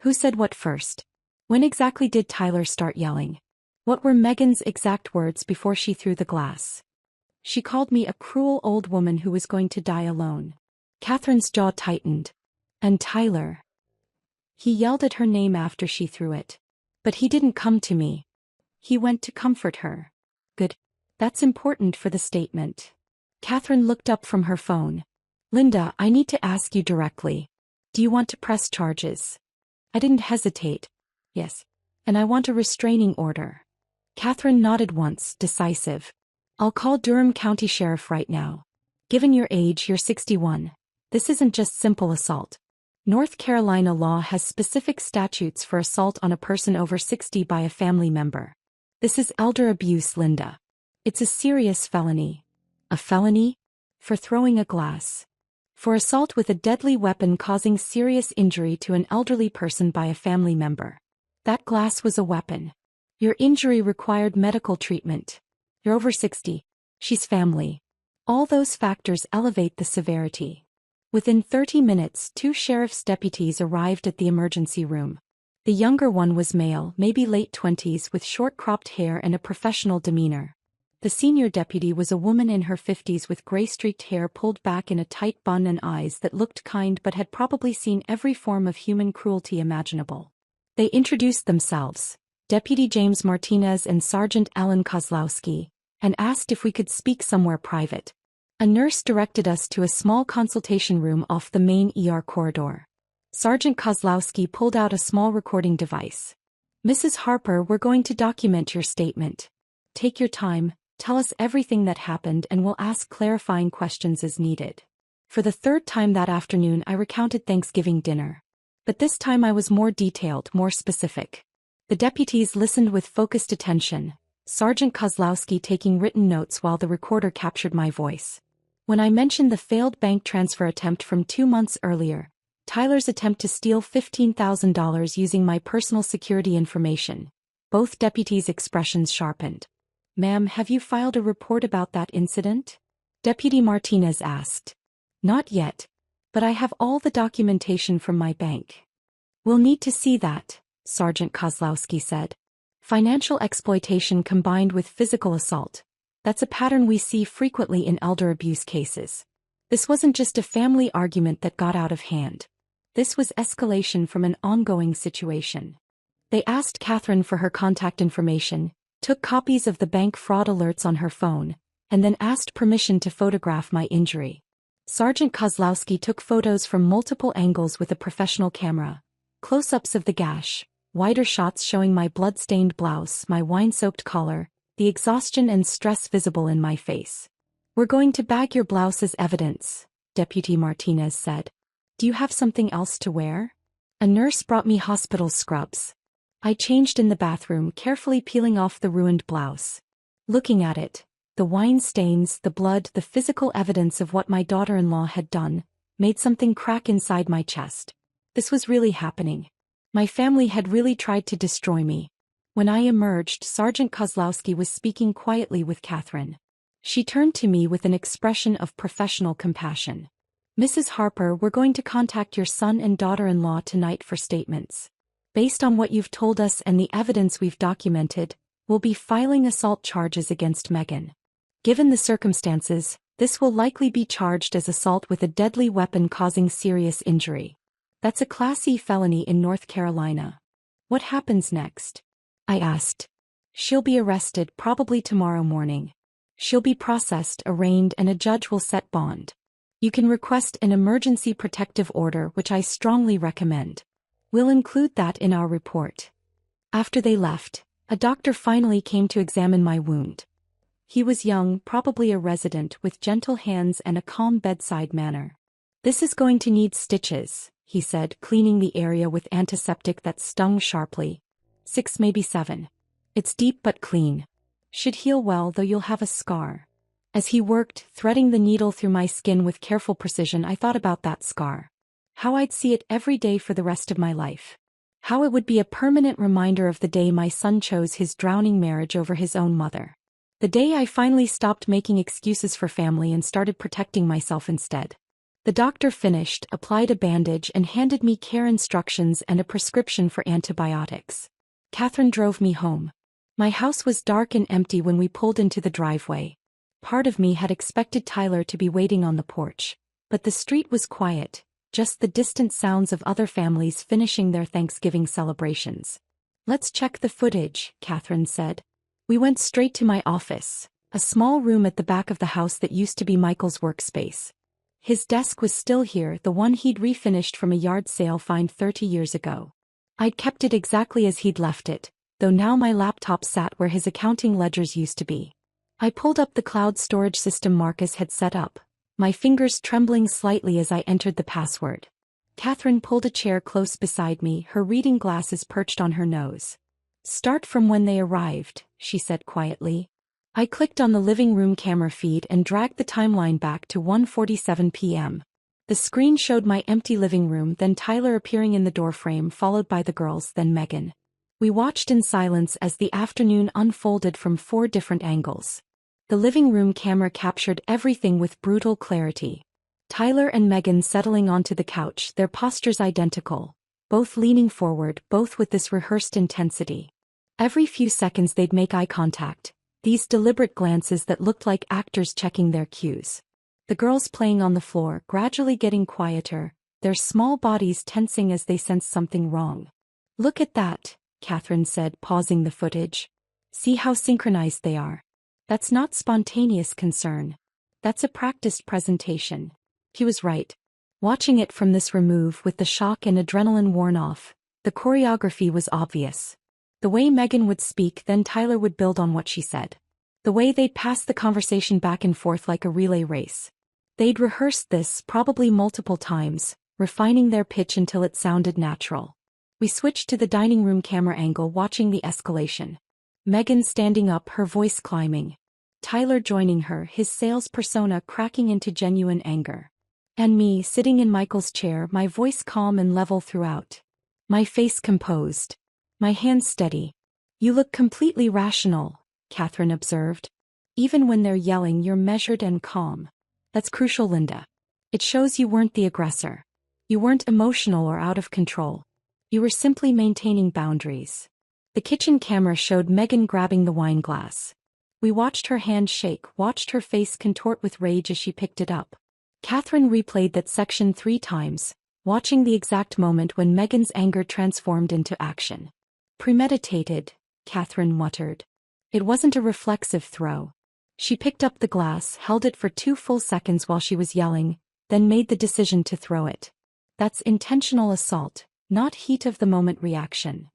Who said what first? When exactly did Tyler start yelling? What were Megan's exact words before she threw the glass? She called me a cruel old woman who was going to die alone. Catherine's jaw tightened. And Tyler. He yelled at her name after she threw it. But he didn't come to me. He went to comfort her. Good. That's important for the statement. Catherine looked up from her phone. "Linda, I need to ask you directly. Do you want to press charges?" I didn't hesitate. "Yes. And I want a restraining order." Catherine nodded once, decisive. "I'll call Durham County Sheriff right now. Given your age, you're 61. This isn't just simple assault. North Carolina law has specific statutes for assault on a person over 60 by a family member. This is elder abuse, Linda. It's a serious felony." "A felony?" "For throwing a glass. For assault with a deadly weapon causing serious injury to an elderly person by a family member. That glass was a weapon. Your injury required medical treatment. You're over 60. She's family. All those factors elevate the severity." Within 30 minutes, 2 sheriff's deputies arrived at the emergency room. The younger one was male, maybe late 20s, with short cropped hair and a professional demeanor. The senior deputy was a woman in her 50s with gray-streaked hair pulled back in a tight bun and eyes that looked kind but had probably seen every form of human cruelty imaginable. They introduced themselves, Deputy James Martinez and Sergeant Alan Kozlowski, and asked if we could speak somewhere private. A nurse directed us to a small consultation room off the main ER corridor. Sergeant Kozlowski pulled out a small recording device. "Mrs. Harper, we're going to document your statement. Take your time, tell us everything that happened, and we'll ask clarifying questions as needed." For the 3rd time that afternoon I recounted Thanksgiving dinner. But this time I was more detailed, more specific. The deputies listened with focused attention, Sergeant Kozlowski taking written notes while the recorder captured my voice. When I mentioned the failed bank transfer attempt from 2 months earlier, Tyler's attempt to steal $15,000 using my personal security information, both deputies' expressions sharpened. "Ma'am, have you filed a report about that incident?" Deputy Martinez asked. "Not yet. But I have all the documentation from my bank." "We'll need to see that," Sergeant Kozlowski said. "Financial exploitation combined with physical assault. That's a pattern we see frequently in elder abuse cases. This wasn't just a family argument that got out of hand. This was escalation from an ongoing situation." They asked Catherine for her contact information, took copies of the bank fraud alerts on her phone, and then asked permission to photograph my injury. Sergeant Kozlowski took photos from multiple angles with a professional camera, Close-ups of the gash, wider shots showing my blood-stained blouse, my wine-soaked collar, the exhaustion and stress visible in my face. "We're going to bag your blouse as evidence," Deputy Martinez said. "Do you have something else to wear?" A nurse brought me hospital scrubs. I changed in the bathroom, carefully peeling off the ruined blouse. Looking at it, the wine stains, the blood, the physical evidence of what my daughter-in-law had done, made something crack inside my chest. This was really happening. My family had really tried to destroy me. When I emerged, Sergeant Kozlowski was speaking quietly with Catherine. She turned to me with an expression of professional compassion. "Mrs. Harper, we're going to contact your son and daughter-in-law tonight for statements. Based on what you've told us and the evidence we've documented, we'll be filing assault charges against Megan. Given the circumstances, this will likely be charged as assault with a deadly weapon causing serious injury. That's a Class E felony in North Carolina." "What happens next?" I asked. "She'll be arrested probably tomorrow morning. She'll be processed, arraigned, and a judge will set bond. You can request an emergency protective order, which I strongly recommend. We'll include that in our report." After they left, a doctor finally came to examine my wound. He was young, probably a resident, with gentle hands and a calm bedside manner. "This is going to need stitches," he said, cleaning the area with antiseptic that stung sharply. 6, maybe 7. "It's deep but clean. Should heal well, though you'll have a scar." As he worked, threading the needle through my skin with careful precision, I thought about that scar. How I'd see it every day for the rest of my life. How it would be a permanent reminder of the day my son chose his drowning marriage over his own mother. The day I finally stopped making excuses for family and started protecting myself instead. The doctor finished, applied a bandage, and handed me care instructions and a prescription for antibiotics. Catherine drove me home. My house was dark and empty when we pulled into the driveway. Part of me had expected Tyler to be waiting on the porch, but the street was quiet, just the distant sounds of other families finishing their Thanksgiving celebrations. "Let's check the footage," Catherine said. We went straight to my office, a small room at the back of the house that used to be Michael's workspace. His desk was still here, the one he'd refinished from a yard sale find 30 years ago. I'd kept it exactly as he'd left it, though now my laptop sat where his accounting ledgers used to be. I pulled up the cloud storage system Marcus had set up, my fingers trembling slightly as I entered the password. Catherine pulled a chair close beside me, her reading glasses perched on her nose. "Start from when they arrived," she said quietly. I clicked on the living room camera feed and dragged the timeline back to 1:47 p.m. The screen showed my empty living room, then Tyler appearing in the doorframe, followed by the girls, then Megan. We watched in silence as the afternoon unfolded from 4 different angles. The living room camera captured everything with brutal clarity. Tyler and Megan settling onto the couch, their postures identical, both leaning forward, both with this rehearsed intensity. Every few seconds they'd make eye contact, these deliberate glances that looked like actors checking their cues. The girls playing on the floor, gradually getting quieter, their small bodies tensing as they sensed something wrong. "Look at that," Catherine said, pausing the footage. "See how synchronized they are. That's not spontaneous concern. That's a practiced presentation." He was right. Watching it from this remove, with the shock and adrenaline worn off, the choreography was obvious. The way Megan would speak, then Tyler would build on what she said. The way they'd pass the conversation back and forth like a relay race. They'd rehearsed this, probably multiple times, refining their pitch until it sounded natural. We switched to the dining room camera angle, watching the escalation. Megan standing up, her voice climbing. Tyler joining her, his sales persona cracking into genuine anger. And me, sitting in Michael's chair, my voice calm and level throughout. My face composed. My hands steady. "You look completely rational," Catherine observed. "Even when they're yelling, you're measured and calm. That's crucial, Linda. It shows you weren't the aggressor. You weren't emotional or out of control. You were simply maintaining boundaries." The kitchen camera showed Megan grabbing the wine glass. We watched her hand shake, watched her face contort with rage as she picked it up. Catherine replayed that section 3 times, watching the exact moment when Megan's anger transformed into action. "Premeditated," Catherine muttered. It wasn't a reflexive throw. She picked up the glass, held it for 2 full seconds while she was yelling, then made the decision to throw it. "That's intentional assault," not heat-of-the-moment reaction.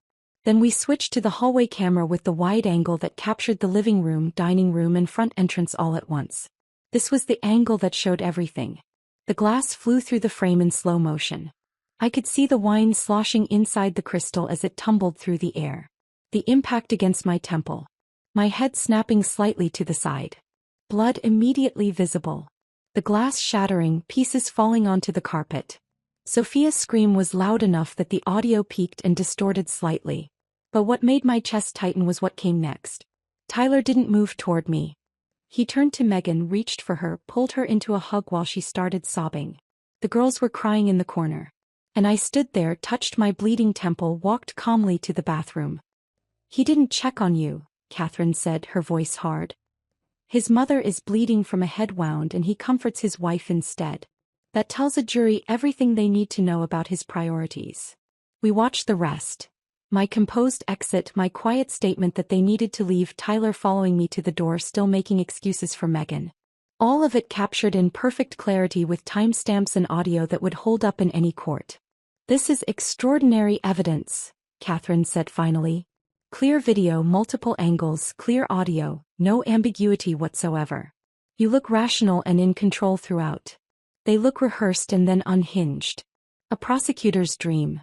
Then we switched to the hallway camera with the wide angle that captured the living room, dining room and front entrance all at once. This was the angle that showed everything. The glass flew through the frame in slow motion. I could see the wine sloshing inside the crystal as it tumbled through the air. The impact against my temple. My head snapping slightly to the side. Blood immediately visible. The glass shattering, pieces falling onto the carpet. Sophia's scream was loud enough that the audio peaked and distorted slightly. But what made my chest tighten was what came next. Tyler didn't move toward me. He turned to Megan, reached for her, pulled her into a hug while she started sobbing. The girls were crying in the corner. And I stood there, touched my bleeding temple, walked calmly to the bathroom. "He didn't check on you," Catherine said, her voice hard. "His mother is bleeding from a head wound and he comforts his wife instead. That tells a jury everything they need to know about his priorities." We watched the rest. My composed exit, my quiet statement that they needed to leave, Tyler following me to the door, still making excuses for Megan. All of it captured in perfect clarity with timestamps and audio that would hold up in any court. "This is extraordinary evidence," Catherine said finally. "Clear video, multiple angles, clear audio, no ambiguity whatsoever. You look rational and in control throughout. They look rehearsed and then unhinged. A prosecutor's dream."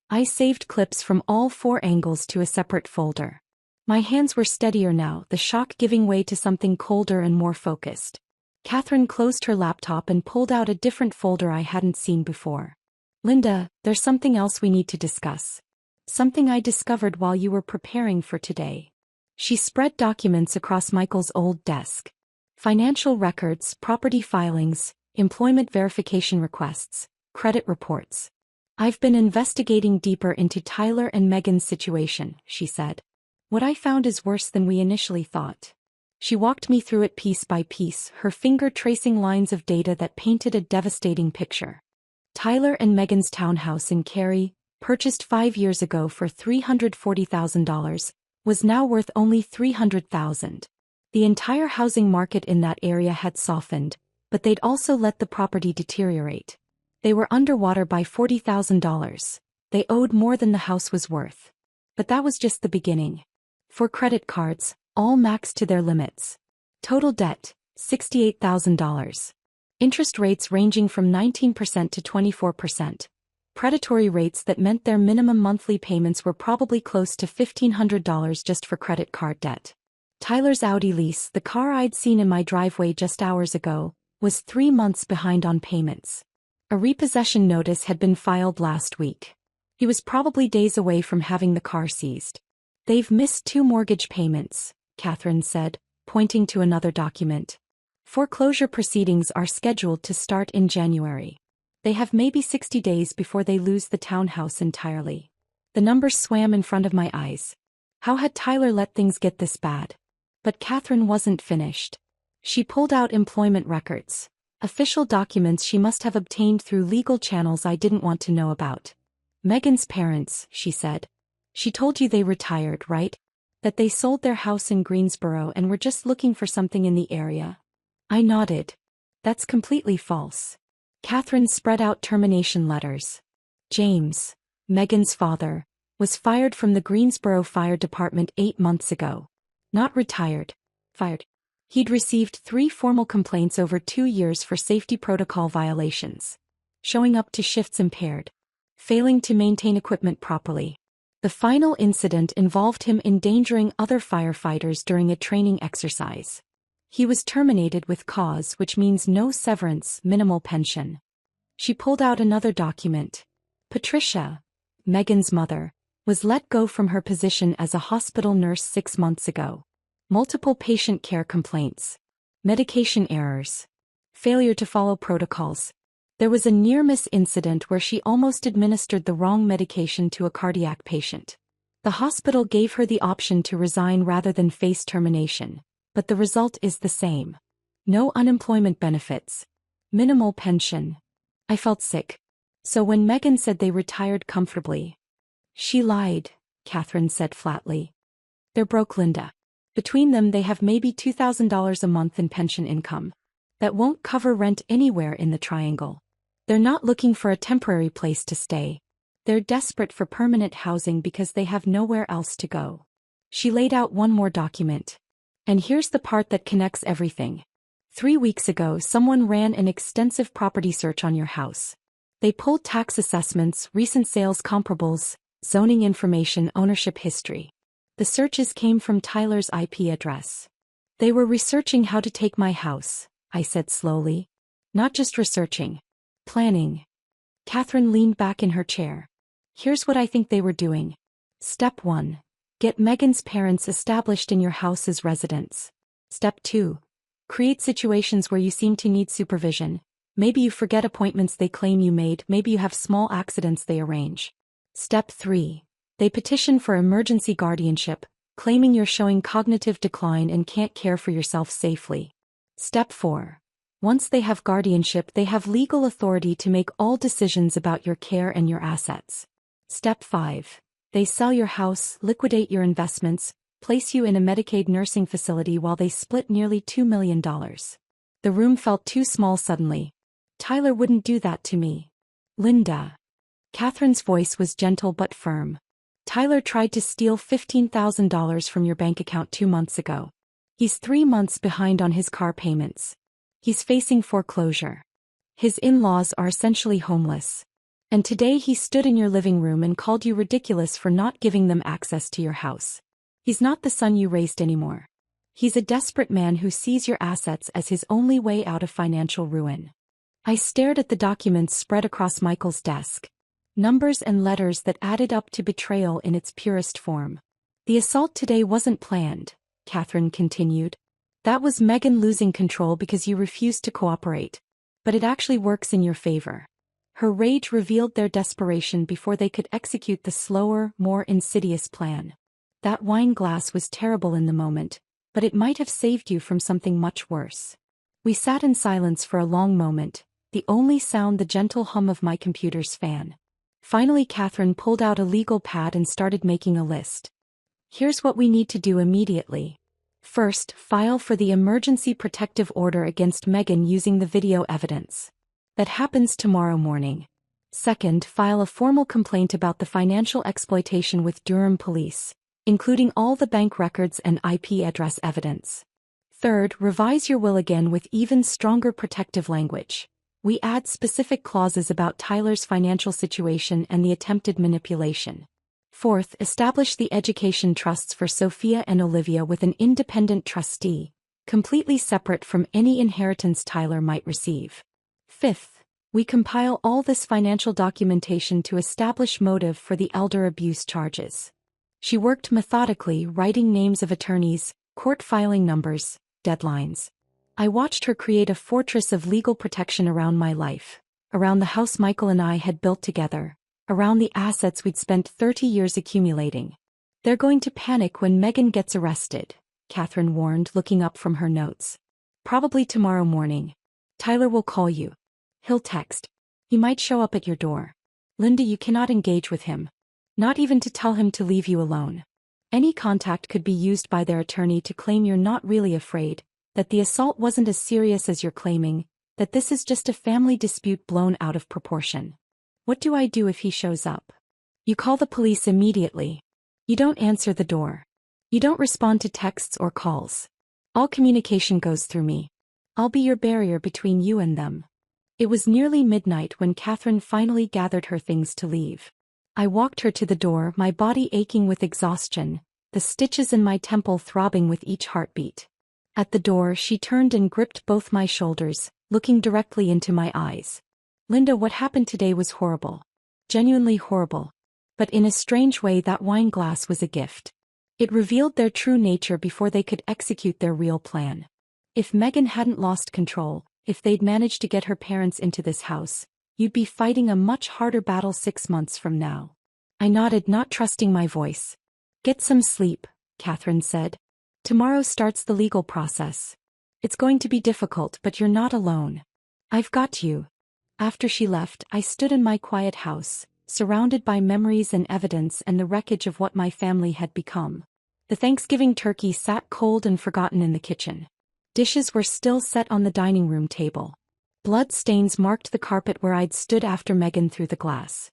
I saved clips from all 4 angles to a separate folder. My hands were steadier now, the shock giving way to something colder and more focused. Catherine closed her laptop and pulled out a different folder I hadn't seen before. "Linda, there's something else we need to discuss. Something I discovered while you were preparing for today." She spread documents across Michael's old desk. Financial records, property filings, employment verification requests, credit reports. "I've been investigating deeper into Tyler and Megan's situation," she said. "What I found is worse than we initially thought." She walked me through it piece by piece, her finger tracing lines of data that painted a devastating picture. Tyler and Megan's townhouse in Cary, purchased 5 years ago for $340,000, was now worth only $300,000. The entire housing market in that area had softened, but they'd also let the property deteriorate. They were underwater by $40,000. They owed more than the house was worth. But that was just the beginning. 4 credit cards, all maxed to their limits. Total debt, $68,000. Interest rates ranging from 19% to 24%. Predatory rates that meant their minimum monthly payments were probably close to $1,500 just for credit card debt. Tyler's Audi lease, the car I'd seen in my driveway just hours ago, was 3 months behind on payments. A repossession notice had been filed last week. He was probably days away from having the car seized. "They've missed 2 mortgage payments," Catherine said, pointing to another document. "Foreclosure proceedings are scheduled to start in January. They have maybe 60 days before they lose the townhouse entirely." The numbers swam in front of my eyes. How had Tyler let things get this bad? But Catherine wasn't finished. She pulled out employment records. Official documents she must have obtained through legal channels I didn't want to know about. "Megan's parents," she said. "She told you they retired, right? That they sold their house in Greensboro and were just looking for something in the area?" I nodded. "That's completely false." Catherine spread out termination letters. "James, Megan's father, was fired from the Greensboro Fire Department 8 months ago. Not retired. Fired. He'd received 3 formal complaints over 2 years for safety protocol violations. Showing up to shifts impaired. Failing to maintain equipment properly. The final incident involved him endangering other firefighters during a training exercise. He was terminated with cause, which means no severance, minimal pension." She pulled out another document. "Patricia, Megan's mother, was let go from her position as a hospital nurse 6 months ago. Multiple patient care complaints. Medication errors. Failure to follow protocols. There was a near-miss incident where she almost administered the wrong medication to a cardiac patient. The hospital gave her the option to resign rather than face termination, but the result is the same. No unemployment benefits. Minimal pension." I felt sick. So when Megan said they retired comfortably, "She lied," Catherine said flatly. "They're broke, Linda. Between them they have maybe $2,000 a month in pension income. That won't cover rent anywhere in the Triangle. They're not looking for a temporary place to stay. They're desperate for permanent housing because they have nowhere else to go. She laid out one more document. And here's the part that connects everything. 3 weeks ago, someone ran an extensive property search on your house. They pulled tax assessments, recent sales comparables, zoning information, ownership history. The searches came from Tyler's IP address. They were researching how to take my house, I said slowly. Not just researching. Planning. Catherine leaned back in her chair. Here's what I think they were doing. Step 1. Get Megan's parents established in your house as residents. Step 2. Create situations where you seem to need supervision. Maybe you forget appointments they claim you made, maybe you have small accidents they arrange. Step 3. They petition for emergency guardianship, claiming you're showing cognitive decline and can't care for yourself safely. Step 4. Once they have guardianship, they have legal authority to make all decisions about your care and your assets. Step 5. They sell your house, liquidate your investments, place you in a Medicaid nursing facility while they split nearly $2 million. The room felt too small suddenly. Tyler wouldn't do that to me. Linda. Catherine's voice was gentle but firm. Tyler tried to steal $15,000 from your bank account 2 months ago. He's 3 months behind on his car payments. He's facing foreclosure. His in-laws are essentially homeless. And today he stood in your living room and called you ridiculous for not giving them access to your house. He's not the son you raised anymore. He's a desperate man who sees your assets as his only way out of financial ruin. I stared at the documents spread across Michael's desk. Numbers and letters that added up to betrayal in its purest form. The assault today wasn't planned, Catherine continued. That was Megan losing control because you refused to cooperate. But it actually works in your favor. Her rage revealed their desperation before they could execute the slower, more insidious plan. That wine glass was terrible in the moment, but it might have saved you from something much worse. We sat in silence for a long moment, the only sound the gentle hum of my computer's fan. Finally, Catherine pulled out a legal pad and started making a list. Here's what we need to do immediately. First, file for the emergency protective order against Megan using the video evidence. That happens tomorrow morning. Second, file a formal complaint about the financial exploitation with Durham Police, including all the bank records and IP address evidence. Third, revise your will again with even stronger protective language. We add specific clauses about Tyler's financial situation and the attempted manipulation. Fourth, establish the education trusts for Sophia and Olivia with an independent trustee, completely separate from any inheritance Tyler might receive. Fifth, we compile all this financial documentation to establish motive for the elder abuse charges. She worked methodically, writing names of attorneys, court filing numbers, deadlines. I watched her create a fortress of legal protection around my life, around the house Michael and I had built together, around the assets we'd spent 30 years accumulating. They're going to panic when Megan gets arrested, Catherine warned, looking up from her notes. Probably tomorrow morning. Tyler will call you. He'll text. He might show up at your door. Linda, you cannot engage with him. Not even to tell him to leave you alone. Any contact could be used by their attorney to claim you're not really afraid, that the assault wasn't as serious as you're claiming, that this is just a family dispute blown out of proportion. What do I do if he shows up? You call the police immediately. You don't answer the door. You don't respond to texts or calls. All communication goes through me. I'll be your barrier between you and them. It was nearly midnight when Catherine finally gathered her things to leave. I walked her to the door, my body aching with exhaustion, the stitches in my temple throbbing with each heartbeat. At the door, she turned and gripped both my shoulders, looking directly into my eyes. Linda, what happened today was horrible. Genuinely horrible. But in a strange way, that wine glass was a gift. It revealed their true nature before they could execute their real plan. If Megan hadn't lost control, if they'd managed to get her parents into this house, you'd be fighting a much harder battle 6 months from now. I nodded, not trusting my voice. Get some sleep, Catherine said. Tomorrow starts the legal process. It's going to be difficult, but you're not alone. I've got you. After she left, I stood in my quiet house, surrounded by memories and evidence and the wreckage of what my family had become. The Thanksgiving turkey sat cold and forgotten in the kitchen. Dishes were still set on the dining room table. Blood stains marked the carpet where I'd stood after Megan through the glass.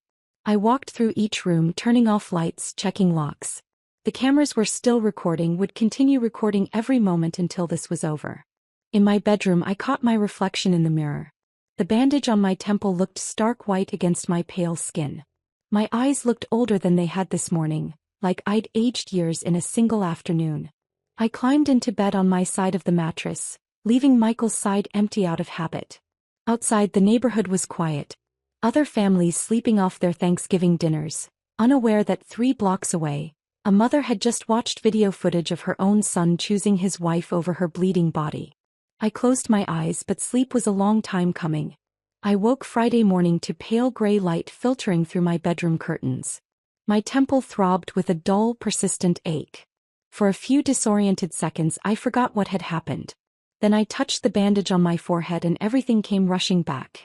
I walked through each room, turning off lights, checking locks. The cameras were still recording, would continue recording every moment until this was over. In my bedroom, I caught my reflection in the mirror. The bandage on my temple looked stark white against my pale skin. My eyes looked older than they had this morning, like I'd aged years in a single afternoon. I climbed into bed on my side of the mattress, leaving Michael's side empty out of habit. Outside, the neighborhood was quiet. Other families sleeping off their Thanksgiving dinners, unaware that 3 blocks away, a mother had just watched video footage of her own son choosing his wife over her bleeding body. I closed my eyes, but sleep was a long time coming. I woke Friday morning to pale gray light filtering through my bedroom curtains. My temple throbbed with a dull, persistent ache. For a few disoriented seconds, I forgot what had happened. Then I touched the bandage on my forehead and everything came rushing back.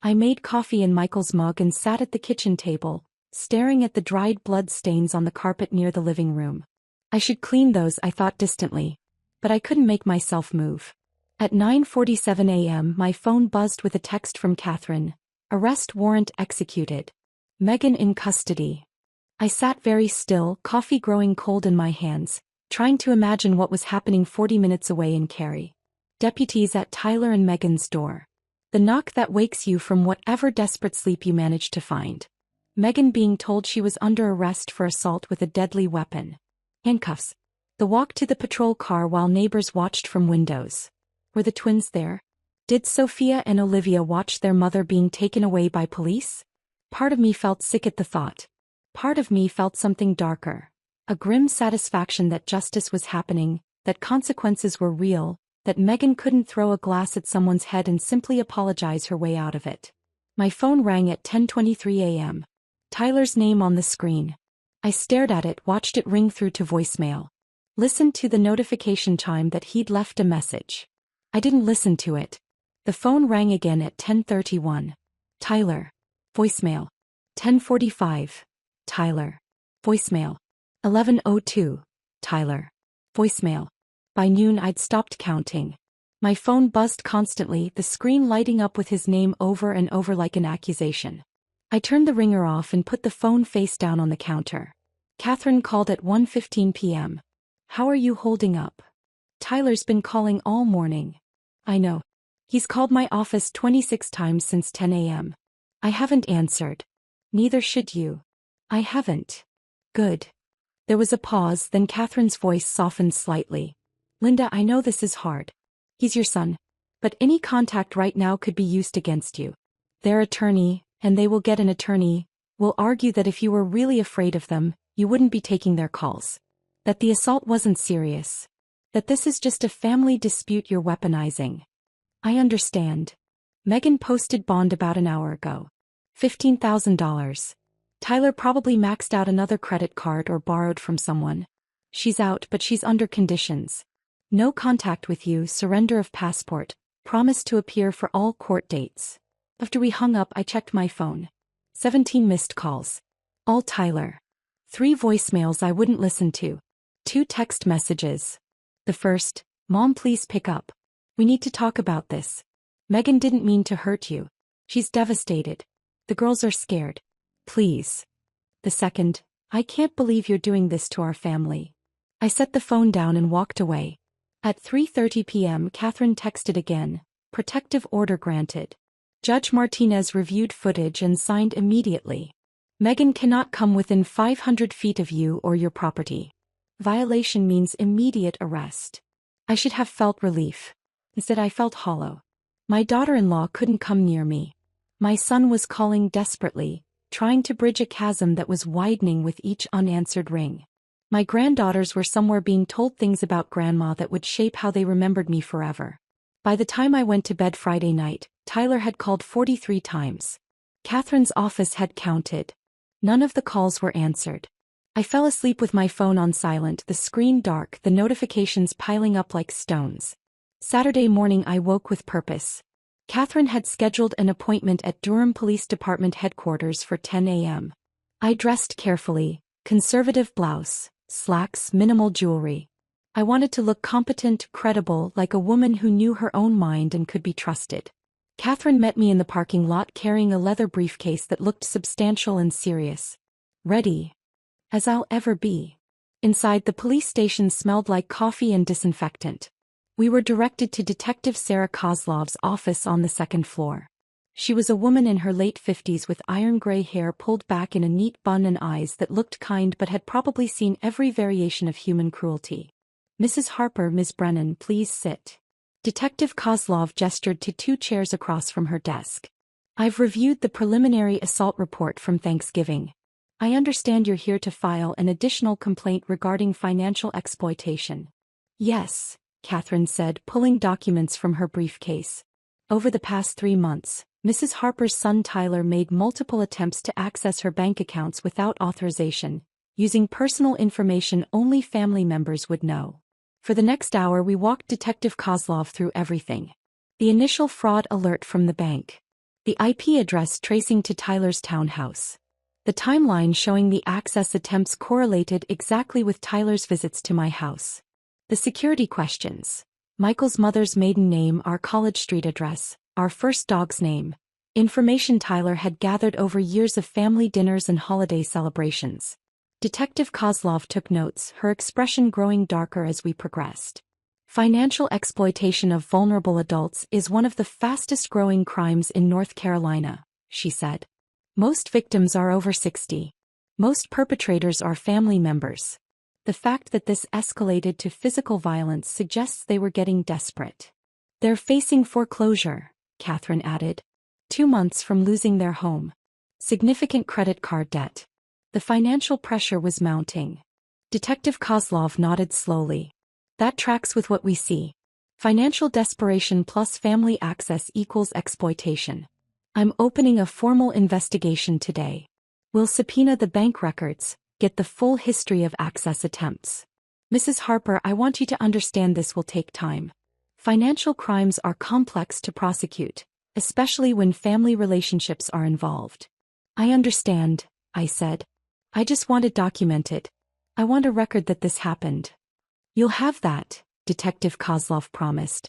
I made coffee in Michael's mug and sat at the kitchen table, staring at the dried blood stains on the carpet near the living room. I should clean those, I thought distantly. But I couldn't make myself move. At 9:47 a.m. my phone buzzed with a text from Catherine. Arrest warrant executed. Megan in custody. I sat very still, coffee growing cold in my hands, trying to imagine what was happening 40 minutes away in Cary. Deputies at Tyler and Megan's door. The knock that wakes you from whatever desperate sleep you manage to find. Megan being told she was under arrest for assault with a deadly weapon. Handcuffs. The walk to the patrol car while neighbors watched from windows. Were the twins there? Did Sophia and Olivia watch their mother being taken away by police? Part of me felt sick at the thought. Part of me felt something darker. A grim satisfaction that justice was happening, that consequences were real, that Megan couldn't throw a glass at someone's head and simply apologize her way out of it. My phone rang at 10:23 a.m. Tyler's name on the screen. I stared at it, watched it ring through to voicemail. Listened to the notification chime that he'd left a message. I didn't listen to it. The phone rang again at 10:31. Tyler. Voicemail. 10:45. Tyler. Voicemail. 11:02. Tyler. Voicemail. By noon I'd stopped counting. My phone buzzed constantly, the screen lighting up with his name over and over like an accusation. I turned the ringer off and put the phone face down on the counter. Catherine called at 1:15 p.m. How are you holding up? Tyler's been calling all morning. I know. He's called my office 26 times since 10 a.m. I haven't answered. Neither should you. I haven't. Good. There was a pause, then Catherine's voice softened slightly. Linda, I know this is hard. He's your son. But any contact right now could be used against you. Their attorney, and they will get an attorney, will argue that if you were really afraid of them, you wouldn't be taking their calls. That the assault wasn't serious. That this is just a family dispute you're weaponizing. I understand. Megan posted bond about an hour ago. $15,000. Tyler probably maxed out another credit card or borrowed from someone. She's out, but she's under conditions. No contact with you, surrender of passport, promise to appear for all court dates. After we hung up, I checked my phone. 17 missed calls. All Tyler. 3 voicemails I wouldn't listen to. 2 text messages. The first, Mom, please pick up. We need to talk about this. Megan didn't mean to hurt you. She's devastated. The girls are scared. Please. The second, I can't believe you're doing this to our family. I set the phone down and walked away. At 3:30 p.m. Catherine texted again. Protective order granted. Judge Martinez reviewed footage and signed immediately. Megan cannot come within 500 feet of you or your property. Violation means immediate arrest. I should have felt relief. Instead I felt hollow. My daughter-in-law couldn't come near me. My son was calling desperately, trying to bridge a chasm that was widening with each unanswered ring. My granddaughters were somewhere being told things about Grandma that would shape how they remembered me forever. By the time I went to bed Friday night, Tyler had called 43 times. Catherine's office had counted. None of the calls were answered. I fell asleep with my phone on silent, the screen dark, the notifications piling up like stones. Saturday morning I woke with purpose. Catherine had scheduled an appointment at Durham Police Department headquarters for 10 a.m. I dressed carefully, conservative blouse, slacks, minimal jewelry. I wanted to look competent, credible, like a woman who knew her own mind and could be trusted. Catherine met me in the parking lot carrying a leather briefcase that looked substantial and serious. Ready as I'll ever be. Inside, the police station smelled like coffee and disinfectant. We were directed to Detective Sarah Kozlov's office on the second floor. She was a woman in her late 50s with iron-gray hair pulled back in a neat bun and eyes that looked kind but had probably seen every variation of human cruelty. "Mrs. Harper, Miss Brennan, please sit." Detective Kozlov gestured to 2 chairs across from her desk. "I've reviewed the preliminary assault report from Thanksgiving. I understand you're here to file an additional complaint regarding financial exploitation." "Yes," Catherine said, pulling documents from her briefcase. "Over the past 3 months, Mrs. Harper's son Tyler made multiple attempts to access her bank accounts without authorization, using personal information only family members would know. For the next hour we walked Detective Kozlov through everything. The initial fraud alert from the bank. The IP address tracing to Tyler's townhouse. The timeline showing the access attempts correlated exactly with Tyler's visits to my house. The security questions. Michael's mother's maiden name, our College Street address, our first dog's name. Information Tyler had gathered over years of family dinners and holiday celebrations. Detective Kozlov took notes, her expression growing darker as we progressed. "Financial exploitation of vulnerable adults is one of the fastest-growing crimes in North Carolina," she said. "Most victims are over 60. Most perpetrators are family members. The fact that this escalated to physical violence suggests they were getting desperate. They're facing foreclosure," Catherine added. 2 months from losing their home. Significant credit card debt. The financial pressure was mounting. Detective Kozlov nodded slowly. "That tracks with what we see. Financial desperation plus family access equals exploitation. I'm opening a formal investigation today. We'll subpoena the bank records, get the full history of access attempts. Mrs. Harper, I want you to understand this will take time. Financial crimes are complex to prosecute, especially when family relationships are involved." "I understand," I said. "I just want it documented. I want a record that this happened." "You'll have that," Detective Kozlov promised.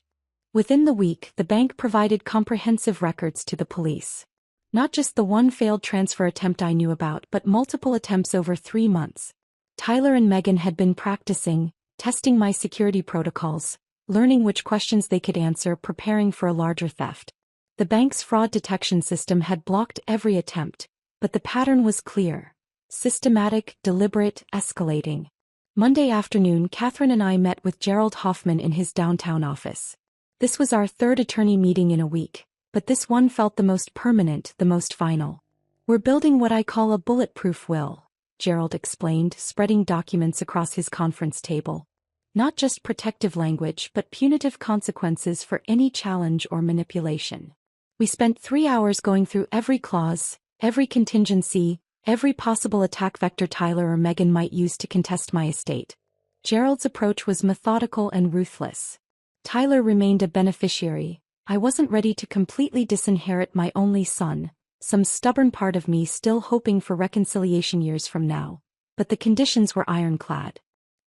Within the week, the bank provided comprehensive records to the police. Not just the one failed transfer attempt I knew about, but multiple attempts over 3 months. Tyler and Megan had been practicing, testing my security protocols, learning which questions they could answer, preparing for a larger theft. The bank's fraud detection system had blocked every attempt, but the pattern was clear. Systematic, deliberate, escalating. Monday afternoon, Catherine and I met with Gerald Hoffman in his downtown office. This was our 3rd attorney meeting in a week, but this one felt the most permanent, the most final. "We're building what I call a bulletproof will," Gerald explained, spreading documents across his conference table. "Not just protective language but punitive consequences for any challenge or manipulation." We spent 3 hours going through every clause, every contingency, every possible attack vector Tyler or Megan might use to contest my estate. Gerald's approach was methodical and ruthless. Tyler remained a beneficiary. I wasn't ready to completely disinherit my only son, some stubborn part of me still hoping for reconciliation years from now. But the conditions were ironclad.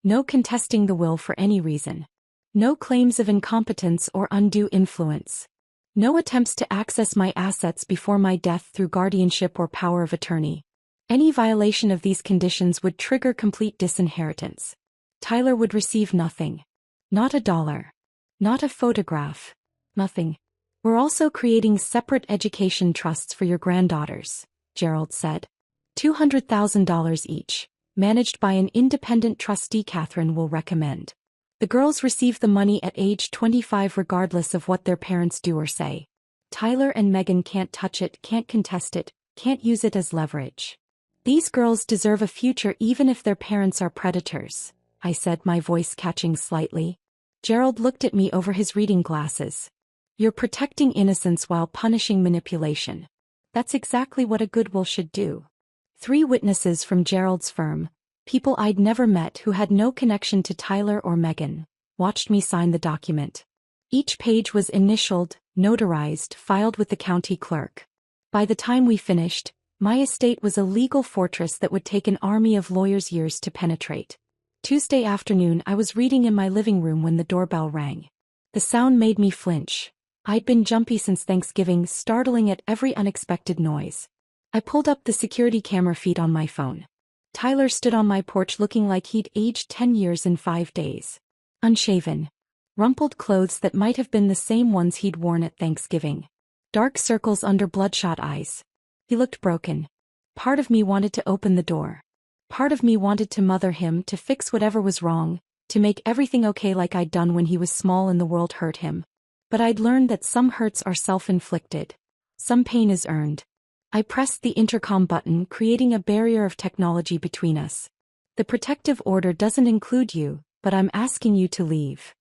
No contesting the will for any reason. No claims of incompetence or undue influence. No attempts to access my assets before my death through guardianship or power of attorney. Any violation of these conditions would trigger complete disinheritance. Tyler would receive nothing. Not a dollar. Not a photograph. Nothing. "We're also creating separate education trusts for your granddaughters," Gerald said. $200,000 each, managed by an independent trustee Catherine will recommend. The girls receive the money at age 25 regardless of what their parents do or say. Tyler and Megan can't touch it, can't contest it, can't use it as leverage. "These girls deserve a future even if their parents are predators," I said, my voice catching slightly. Gerald looked at me over his reading glasses. "You're protecting innocence while punishing manipulation. That's exactly what a good will should do." 3 witnesses from Gerald's firm, people I'd never met who had no connection to Tyler or Megan, watched me sign the document. Each page was initialed, notarized, filed with the county clerk. By the time we finished, my estate was a legal fortress that would take an army of lawyers years to penetrate. Tuesday afternoon I was reading in my living room when the doorbell rang. The sound made me flinch. I'd been jumpy since Thanksgiving, startling at every unexpected noise. I pulled up the security camera feed on my phone. Tyler stood on my porch looking like he'd aged 10 years in 5 days. Unshaven. Rumpled clothes that might have been the same ones he'd worn at Thanksgiving. Dark circles under bloodshot eyes. He looked broken. Part of me wanted to open the door. Part of me wanted to mother him, to fix whatever was wrong, to make everything okay like I'd done when he was small and the world hurt him. But I'd learned that some hurts are self-inflicted. Some pain is earned. I pressed the intercom button, creating a barrier of technology between us. The protective order doesn't include you, but I'm asking you to leave.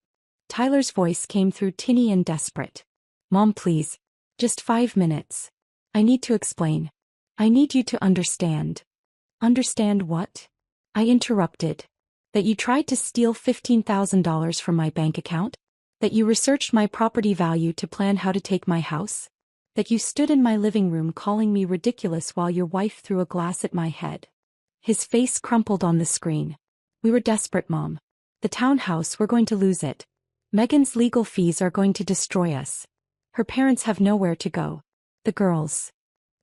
Tyler's voice came through tinny and desperate. Mom, please. Just 5 minutes. I need to explain. I need you to understand. Understand what? I interrupted. That you tried to steal $15,000 from my bank account? That you researched my property value to plan how to take my house? That you stood in my living room calling me ridiculous while your wife threw a glass at my head? His face crumpled on the screen. We were desperate, Mom. The townhouse, we're going to lose it. Megan's legal fees are going to destroy us. Her parents have nowhere to go. The girls.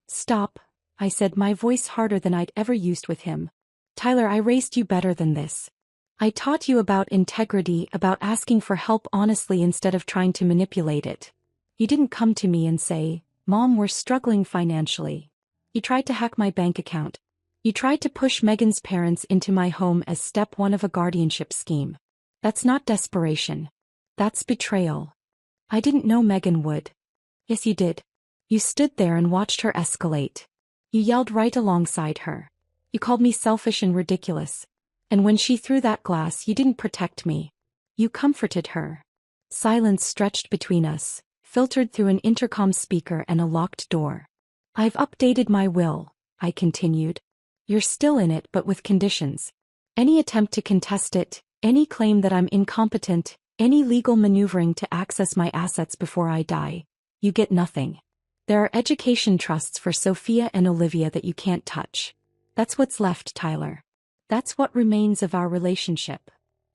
Stop, I said, my voice harder than I'd ever used with him. Tyler, I raised you better than this. I taught you about integrity, about asking for help honestly instead of trying to manipulate it. You didn't come to me and say, Mom, we're struggling financially. You tried to hack my bank account. You tried to push Megan's parents into my home as step 1 of a guardianship scheme. That's not desperation. That's betrayal. I didn't know Megan would. Yes, you did. You stood there and watched her escalate. You yelled right alongside her. You called me selfish and ridiculous. And when she threw that glass, you didn't protect me. You comforted her. Silence stretched between us, filtered through an intercom speaker and a locked door. I've updated my will, I continued. You're still in it, but with conditions. Any attempt to contest it, any claim that I'm incompetent, any legal maneuvering to access my assets before I die, you get nothing. There are education trusts for Sophia and Olivia that you can't touch. That's what's left, Tyler. That's what remains of our relationship.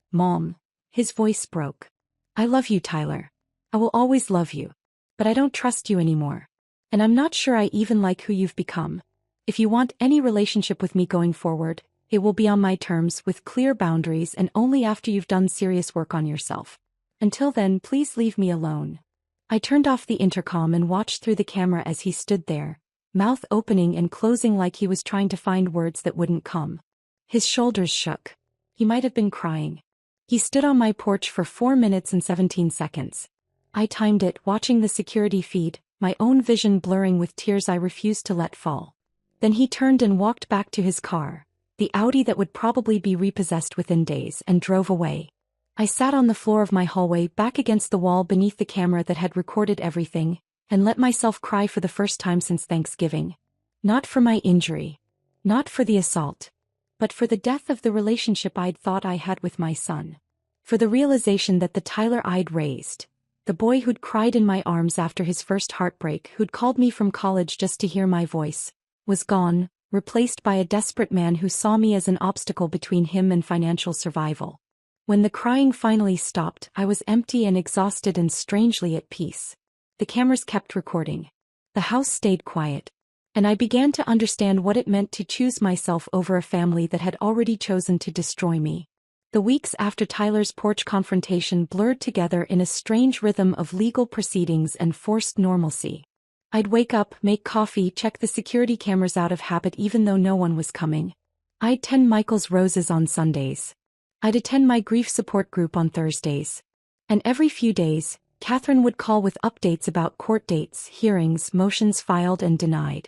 Mom. His voice broke. I love you, Tyler. I will always love you. But I don't trust you anymore. And I'm not sure I even like who you've become. If you want any relationship with me going forward, it will be on my terms, with clear boundaries, and only after you've done serious work on yourself. Until then, please leave me alone. I turned off the intercom and watched through the camera as he stood there, mouth opening and closing like he was trying to find words that wouldn't come. His shoulders shook. He might have been crying. He stood on my porch for 4 minutes and 17 seconds. I timed it, watching the security feed, my own vision blurring with tears I refused to let fall. Then he turned and walked back to his car, the Audi that would probably be repossessed within days, and drove away. I sat on the floor of my hallway, back against the wall beneath the camera that had recorded everything, and let myself cry for the first time since Thanksgiving. Not for my injury. Not for the assault. But for the death of the relationship I'd thought I had with my son. For the realization that the Tyler I'd raised, the boy who'd cried in my arms after his first heartbreak, who'd called me from college just to hear my voice, was gone, replaced by a desperate man who saw me as an obstacle between him and financial survival. When the crying finally stopped, I was empty and exhausted and strangely at peace. The cameras kept recording. The house stayed quiet. And I began to understand what it meant to choose myself over a family that had already chosen to destroy me. The weeks after Tyler's porch confrontation blurred together in a strange rhythm of legal proceedings and forced normalcy. I'd wake up, make coffee, check the security cameras out of habit even though no one was coming. I'd tend Michael's roses on Sundays. I'd attend my grief support group on Thursdays. And every few days, Catherine would call with updates about court dates, hearings, motions filed and denied.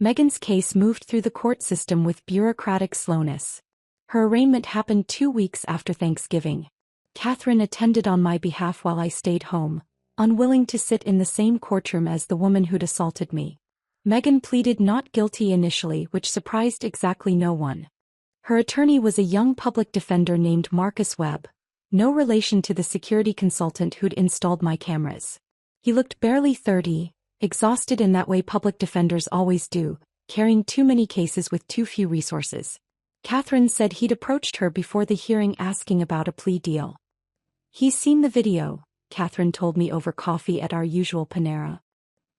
Megan's case moved through the court system with bureaucratic slowness. Her arraignment happened 2 weeks after Thanksgiving. Catherine attended on my behalf while I stayed home, unwilling to sit in the same courtroom as the woman who'd assaulted me. Megan pleaded not guilty initially, which surprised exactly no one. Her attorney was a young public defender named Marcus Webb, no relation to the security consultant who'd installed my cameras. He looked barely 30, exhausted in that way public defenders always do, carrying too many cases with too few resources. Catherine said he'd approached her before the hearing asking about a plea deal. He's seen the video, Catherine told me over coffee at our usual Panera.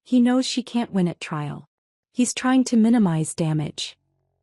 He knows she can't win at trial. He's trying to minimize damage.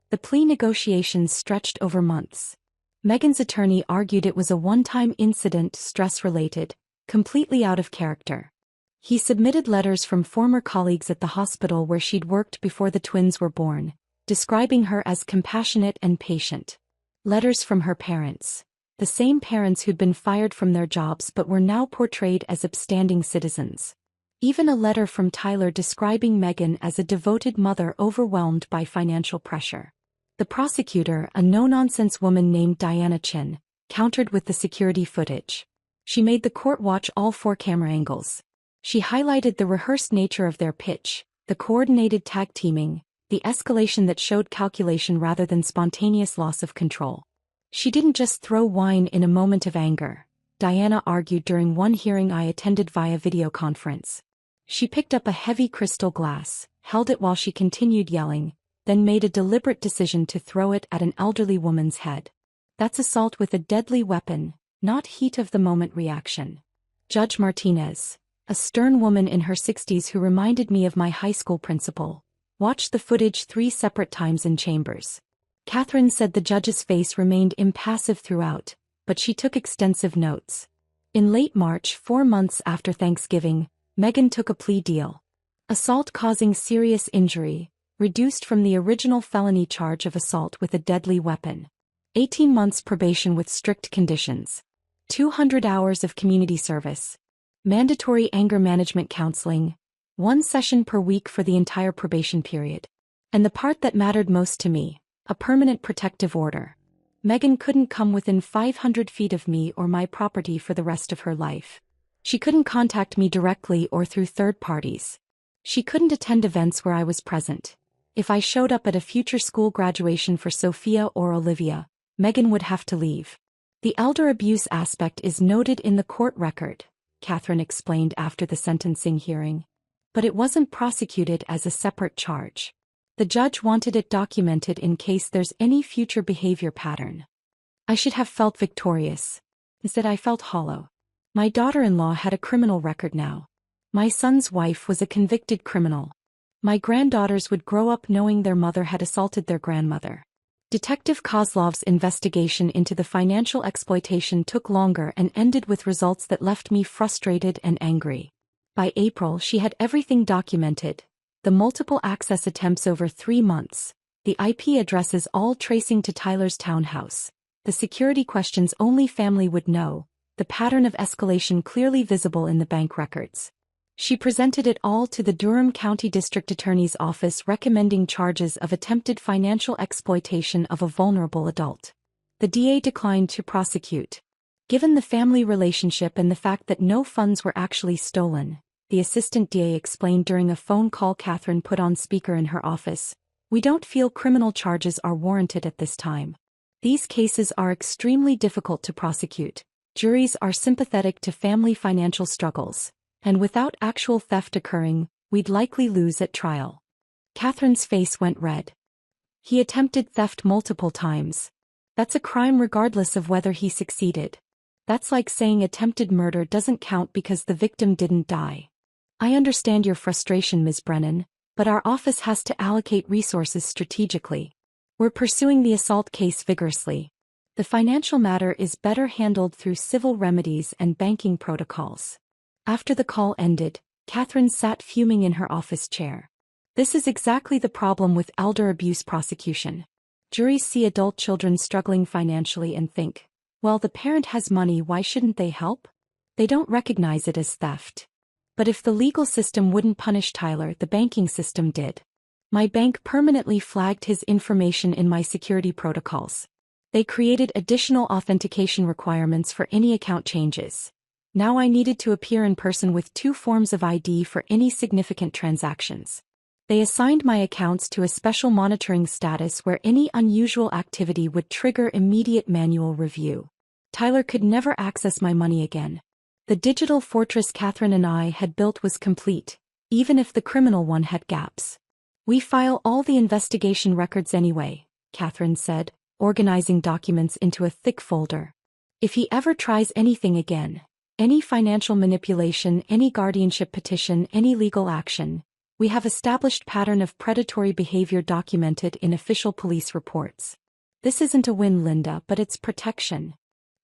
The plea negotiations stretched over months. Megan's attorney argued it was a one-time incident, stress-related, completely out of character. He submitted letters from former colleagues at the hospital where she'd worked before the twins were born, describing her as compassionate and patient. Letters from her parents. The same parents who'd been fired from their jobs but were now portrayed as upstanding citizens. Even a letter from Tyler describing Megan as a devoted mother overwhelmed by financial pressure. The prosecutor, a no-nonsense woman named Diana Chin, countered with the security footage. She made the court watch all 4 camera angles. She highlighted the rehearsed nature of their pitch, the coordinated tag teaming, the escalation that showed calculation rather than spontaneous loss of control. She didn't just throw wine in a moment of anger, Diana argued during one hearing I attended via video conference. She picked up a heavy crystal glass, held it while she continued yelling, then made a deliberate decision to throw it at an elderly woman's head. That's assault with a deadly weapon, not heat-of-the-moment reaction. Judge Martinez, a stern woman in her 60s who reminded me of my high school principal, watched the footage 3 separate times in chambers. Catherine said the judge's face remained impassive throughout, but she took extensive notes. In late March, 4 months after Thanksgiving, Megan took a plea deal. Assault causing serious injury, reduced from the original felony charge of assault with a deadly weapon. 18 months probation with strict conditions. 200 hours of community service. Mandatory anger management counseling. 1 session per week for the entire probation period. And the part that mattered most to me, a permanent protective order. Megan couldn't come within 500 feet of me or my property for the rest of her life. She couldn't contact me directly or through third parties. She couldn't attend events where I was present. If I showed up at a future school graduation for Sophia or Olivia, Megan would have to leave. The elder abuse aspect is noted in the court record, Catherine explained after the sentencing hearing. But it wasn't prosecuted as a separate charge. The judge wanted it documented in case there's any future behavior pattern. I should have felt victorious. Instead, I felt hollow. My daughter-in-law had a criminal record now. My son's wife was a convicted criminal. My granddaughters would grow up knowing their mother had assaulted their grandmother. Detective Kozlov's investigation into the financial exploitation took longer and ended with results that left me frustrated and angry. By April, she had everything documented. The multiple access attempts over 3 months, the IP addresses all tracing to Tyler's townhouse, the security questions only family would know, the pattern of escalation clearly visible in the bank records. She presented it all to the Durham County District Attorney's Office recommending charges of attempted financial exploitation of a vulnerable adult. The DA declined to prosecute. Given the family relationship and the fact that no funds were actually stolen, the assistant DA explained during a phone call Catherine put on speaker in her office, "We don't feel criminal charges are warranted at this time. These cases are extremely difficult to prosecute. Juries are sympathetic to family financial struggles. And without actual theft occurring, we'd likely lose at trial." Catherine's face went red. He attempted theft multiple times. That's a crime regardless of whether he succeeded. That's like saying attempted murder doesn't count because the victim didn't die. I understand your frustration, Ms. Brennan, but our office has to allocate resources strategically. We're pursuing the assault case vigorously. The financial matter is better handled through civil remedies and banking protocols. After the call ended, Catherine sat fuming in her office chair. This is exactly the problem with elder abuse prosecution. Juries see adult children struggling financially and think, well, the parent has money, why shouldn't they help? They don't recognize it as theft. But if the legal system wouldn't punish Tyler, the banking system did. My bank permanently flagged his information in my security protocols. They created additional authentication requirements for any account changes. Now I needed to appear in person with 2 forms of ID for any significant transactions. They assigned my accounts to a special monitoring status where any unusual activity would trigger immediate manual review. Tyler could never access my money again. The digital fortress Catherine and I had built was complete, even if the criminal one had gaps. We file all the investigation records anyway, Catherine said, organizing documents into a thick folder. If he ever tries anything again, Any financial manipulation, any guardianship petition, any legal action. We have established pattern of predatory behavior documented in official police reports. This isn't a win, Linda, but it's protection.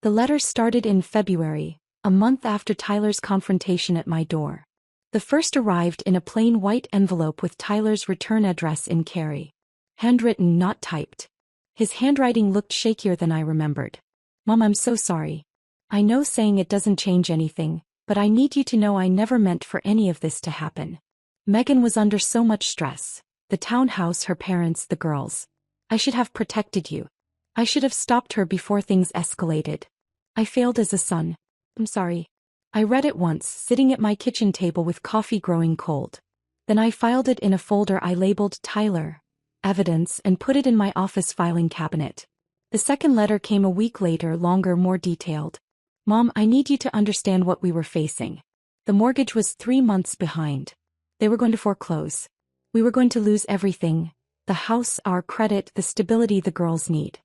The letter started in February, a month after Tyler's confrontation at my door. The first arrived in a plain white envelope with Tyler's return address in Cary. Handwritten, not typed. His handwriting looked shakier than I remembered. Mom, I'm so sorry. I know saying it doesn't change anything, but I need you to know I never meant for any of this to happen. Megan was under so much stress. The townhouse, her parents, the girls. I should have protected you. I should have stopped her before things escalated. I failed as a son. I'm sorry. I read it once, sitting at my kitchen table with coffee growing cold. Then I filed it in a folder I labeled Tyler, Evidence, and put it in my office filing cabinet. The second letter came a week later, longer, more detailed. Mom, I need you to understand what we were facing. The mortgage was 3 months behind. They were going to foreclose. We were going to lose everything. The house, our credit, the stability the girls need.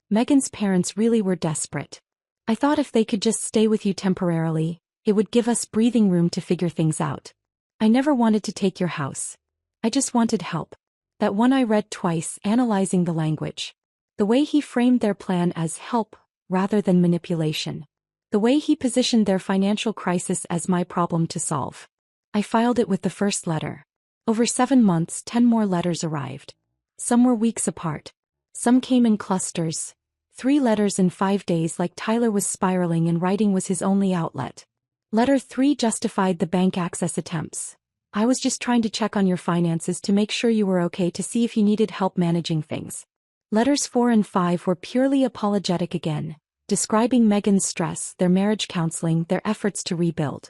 Megan's parents really were desperate. I thought if they could just stay with you temporarily, it would give us breathing room to figure things out. I never wanted to take your house. I just wanted help. That one I read twice, analyzing the language. The way he framed their plan as help, rather than manipulation. The way he positioned their financial crisis as my problem to solve. I filed it with the first letter. Over 7 months, 10 more letters arrived. Some were weeks apart. Some came in clusters. 3 letters in 5 days, like Tyler was spiraling and writing was his only outlet. Letter 3 justified the bank access attempts. I was just trying to check on your finances to make sure you were okay, to see if you needed help managing things. Letters 4 and 5 were purely apologetic again, describing Megan's stress, their marriage counseling, their efforts to rebuild.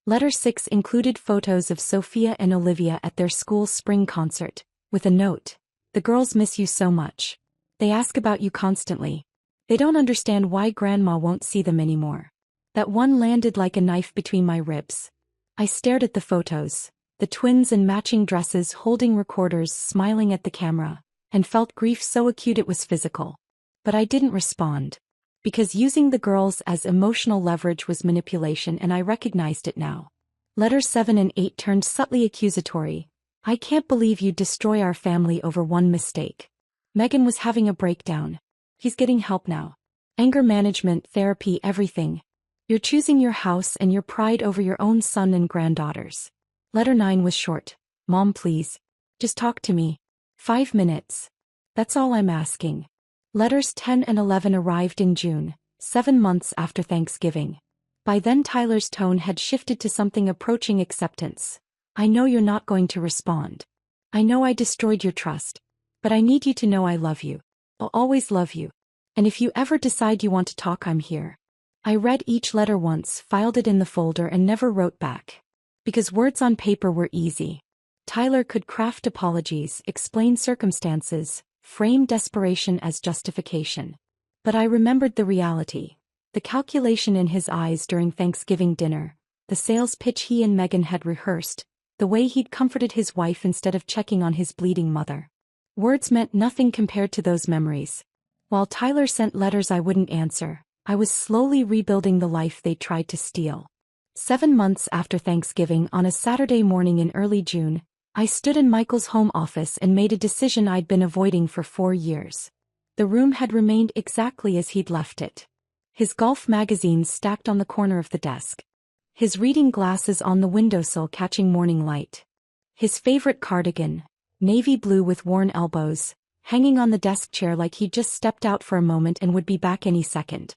Letter 6 included photos of Sophia and Olivia at their school spring concert, with a note. The girls miss you so much. They ask about you constantly. They don't understand why Grandma won't see them anymore. That one landed like a knife between my ribs. I stared at the photos, the twins in matching dresses holding recorders, smiling at the camera, and felt grief so acute it was physical. But I didn't respond. Because using the girls as emotional leverage was manipulation, and I recognized it now. Letters 7 and 8 turned subtly accusatory. I can't believe you'd destroy our family over one mistake. Megan was having a breakdown. He's getting help now. Anger management, therapy, everything. You're choosing your house and your pride over your own son and granddaughters. Letter 9 was short. Mom, please. Just talk to me. 5 minutes. That's all I'm asking. Letters 10 and 11 arrived in June, 7 months after Thanksgiving. By then Tyler's tone had shifted to something approaching acceptance. I know you're not going to respond. I know I destroyed your trust. But I need you to know I love you. I'll always love you. And if you ever decide you want to talk, I'm here. I read each letter once, filed it in the folder, and never wrote back. Because words on paper were easy. Tyler could craft apologies, explain circumstances, frame desperation as justification. But I remembered the reality. The calculation in his eyes during Thanksgiving dinner, the sales pitch he and Megan had rehearsed, the way he'd comforted his wife instead of checking on his bleeding mother. Words meant nothing compared to those memories. While Tyler sent letters I wouldn't answer, I was slowly rebuilding the life they tried to steal. 7 months after Thanksgiving, on a Saturday morning in early June, I stood in Michael's home office and made a decision I'd been avoiding for 4 years. The room had remained exactly as he'd left it. His golf magazines stacked on the corner of the desk. His reading glasses on the windowsill catching morning light. His favorite cardigan, navy blue with worn elbows, hanging on the desk chair like he'd just stepped out for a moment and would be back any second.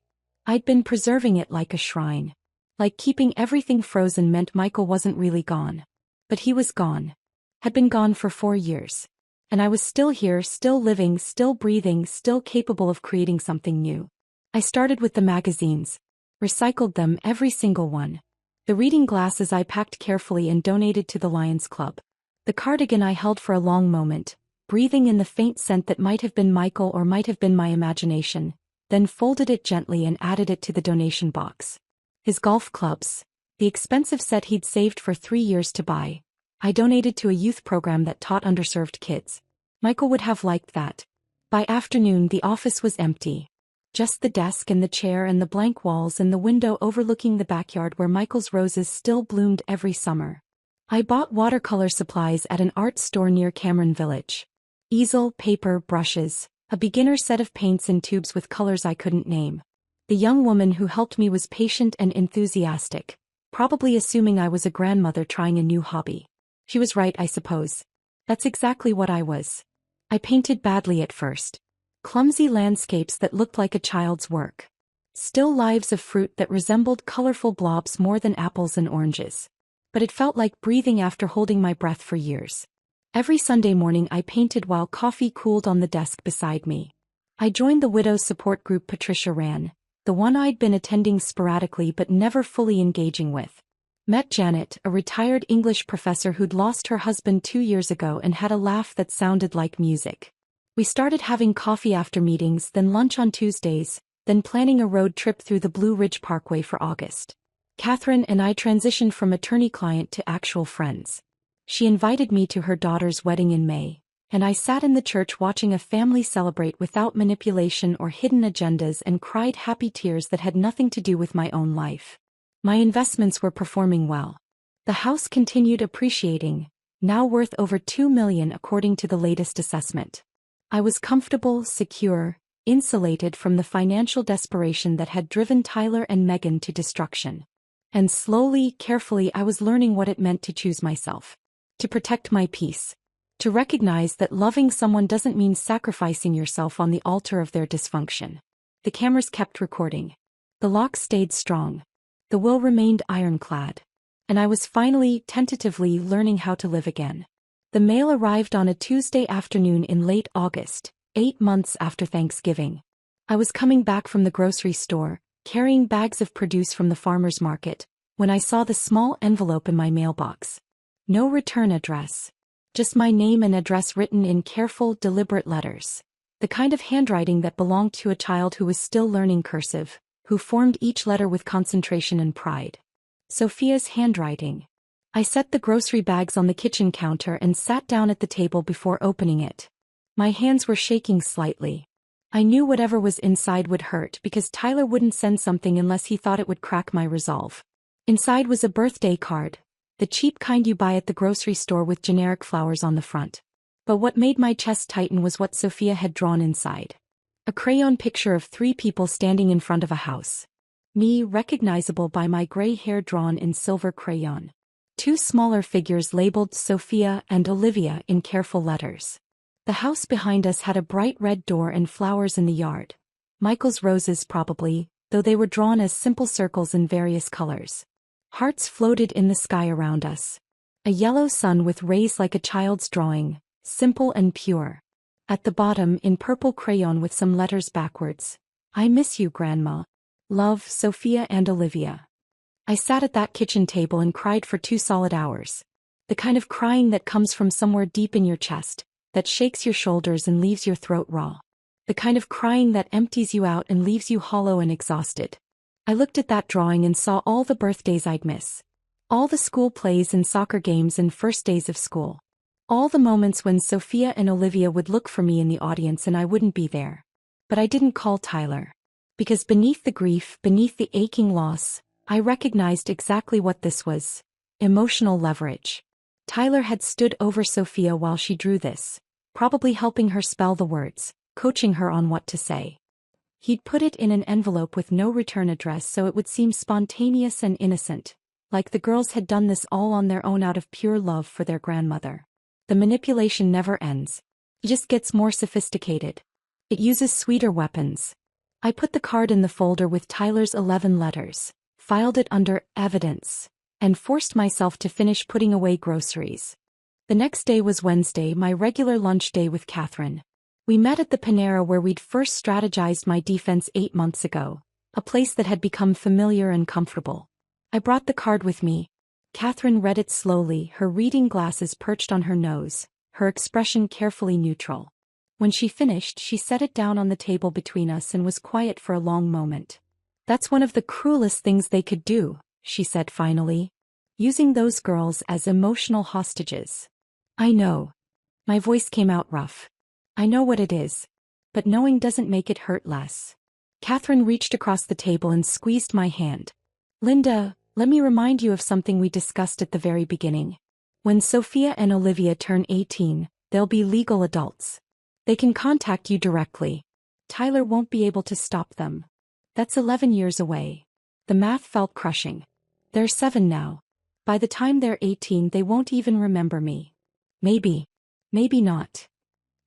I'd been preserving it like a shrine. Like keeping everything frozen meant Michael wasn't really gone. But he was gone. Had been gone for 4 years. And I was still here, still living, still breathing, still capable of creating something new. I started with the magazines. Recycled them, every single one. The reading glasses I packed carefully and donated to the Lions Club. The cardigan I held for a long moment, breathing in the faint scent that might have been Michael or might have been my imagination, then folded it gently and added it to the donation box. His golf clubs, the expensive set he'd saved for 3 years to buy, I donated to a youth program that taught underserved kids. Michael would have liked that. By afternoon the office was empty. Just the desk and the chair and the blank walls and the window overlooking the backyard where Michael's roses still bloomed every summer. I bought watercolor supplies at an art store near Cameron Village. Easel, paper, brushes, a beginner set of paints in tubes with colors I couldn't name. The young woman who helped me was patient and enthusiastic, probably assuming I was a grandmother trying a new hobby. She was right, I suppose. That's exactly what I was. I painted badly at first. Clumsy landscapes that looked like a child's work. Still lives of fruit that resembled colorful blobs more than apples and oranges. But it felt like breathing after holding my breath for years. Every Sunday morning I painted while coffee cooled on the desk beside me. I joined the widow support group Patricia ran, the one I'd been attending sporadically but never fully engaging with. Met Janet, a retired English professor who'd lost her husband 2 years ago and had a laugh that sounded like music. We started having coffee after meetings, then lunch on Tuesdays, then planning a road trip through the Blue Ridge Parkway for August. Catherine and I transitioned from attorney-client to actual friends. She invited me to her daughter's wedding in May, and I sat in the church watching a family celebrate without manipulation or hidden agendas and cried happy tears that had nothing to do with my own life. My investments were performing well. The house continued appreciating, now worth over $2 million according to the latest assessment. I was comfortable, secure, insulated from the financial desperation that had driven Tyler and Megan to destruction. And slowly, carefully I was learning what it meant to choose myself. To protect my peace. To recognize that loving someone doesn't mean sacrificing yourself on the altar of their dysfunction. The cameras kept recording. The lock stayed strong. The will remained ironclad. And I was finally, tentatively learning how to live again. The mail arrived on a Tuesday afternoon in late August, 8 months after Thanksgiving. I was coming back from the grocery store, carrying bags of produce from the farmer's market, when I saw the small envelope in my mailbox. No return address. Just my name and address written in careful, deliberate letters. The kind of handwriting that belonged to a child who was still learning cursive, who formed each letter with concentration and pride. Sophia's handwriting. I set the grocery bags on the kitchen counter and sat down at the table before opening it. My hands were shaking slightly. I knew whatever was inside would hurt because Tyler wouldn't send something unless he thought it would crack my resolve. Inside was a birthday card. The cheap kind you buy at the grocery store with generic flowers on the front. But what made my chest tighten was what Sophia had drawn inside. A crayon picture of 3 people standing in front of a house. Me, recognizable by my gray hair drawn in silver crayon. 2 smaller figures labeled Sophia and Olivia in careful letters. The house behind us had a bright red door and flowers in the yard. Michael's roses probably, though they were drawn as simple circles in various colors. Hearts floated in the sky around us. A yellow sun with rays like a child's drawing, simple and pure. At the bottom, in purple crayon with some letters backwards, I miss you, Grandma. Love, Sophia and Olivia. I sat at that kitchen table and cried for 2 solid hours. The kind of crying that comes from somewhere deep in your chest, that shakes your shoulders and leaves your throat raw. The kind of crying that empties you out and leaves you hollow and exhausted. I looked at that drawing and saw all the birthdays I'd miss. All the school plays and soccer games and first days of school. All the moments when Sophia and Olivia would look for me in the audience and I wouldn't be there. But I didn't call Tyler. Because beneath the grief, beneath the aching loss, I recognized exactly what this was. Emotional leverage. Tyler had stood over Sophia while she drew this, probably helping her spell the words, coaching her on what to say. He'd put it in an envelope with no return address so it would seem spontaneous and innocent, like the girls had done this all on their own out of pure love for their grandmother. The manipulation never ends. It just gets more sophisticated. It uses sweeter weapons. I put the card in the folder with Tyler's 11 letters, filed it under evidence, and forced myself to finish putting away groceries. The next day was Wednesday, my regular lunch day with Catherine. We met at the Panera where we'd first strategized my defense 8 months ago, a place that had become familiar and comfortable. I brought the card with me. Catherine read it slowly, her reading glasses perched on her nose, her expression carefully neutral. When she finished, she set it down on the table between us and was quiet for a long moment. "That's one of the cruelest things they could do," she said finally. "Using those girls as emotional hostages." "I know." My voice came out rough. "I know what it is. But knowing doesn't make it hurt less." Catherine reached across the table and squeezed my hand. Linda, let me remind you of something we discussed at the very beginning. When Sophia and Olivia turn 18, they'll be legal adults. They can contact you directly. Tyler won't be able to stop them. That's 11 years away. The math felt crushing. They're 7 now. By the time they're 18, they won't even remember me. Maybe. Maybe not.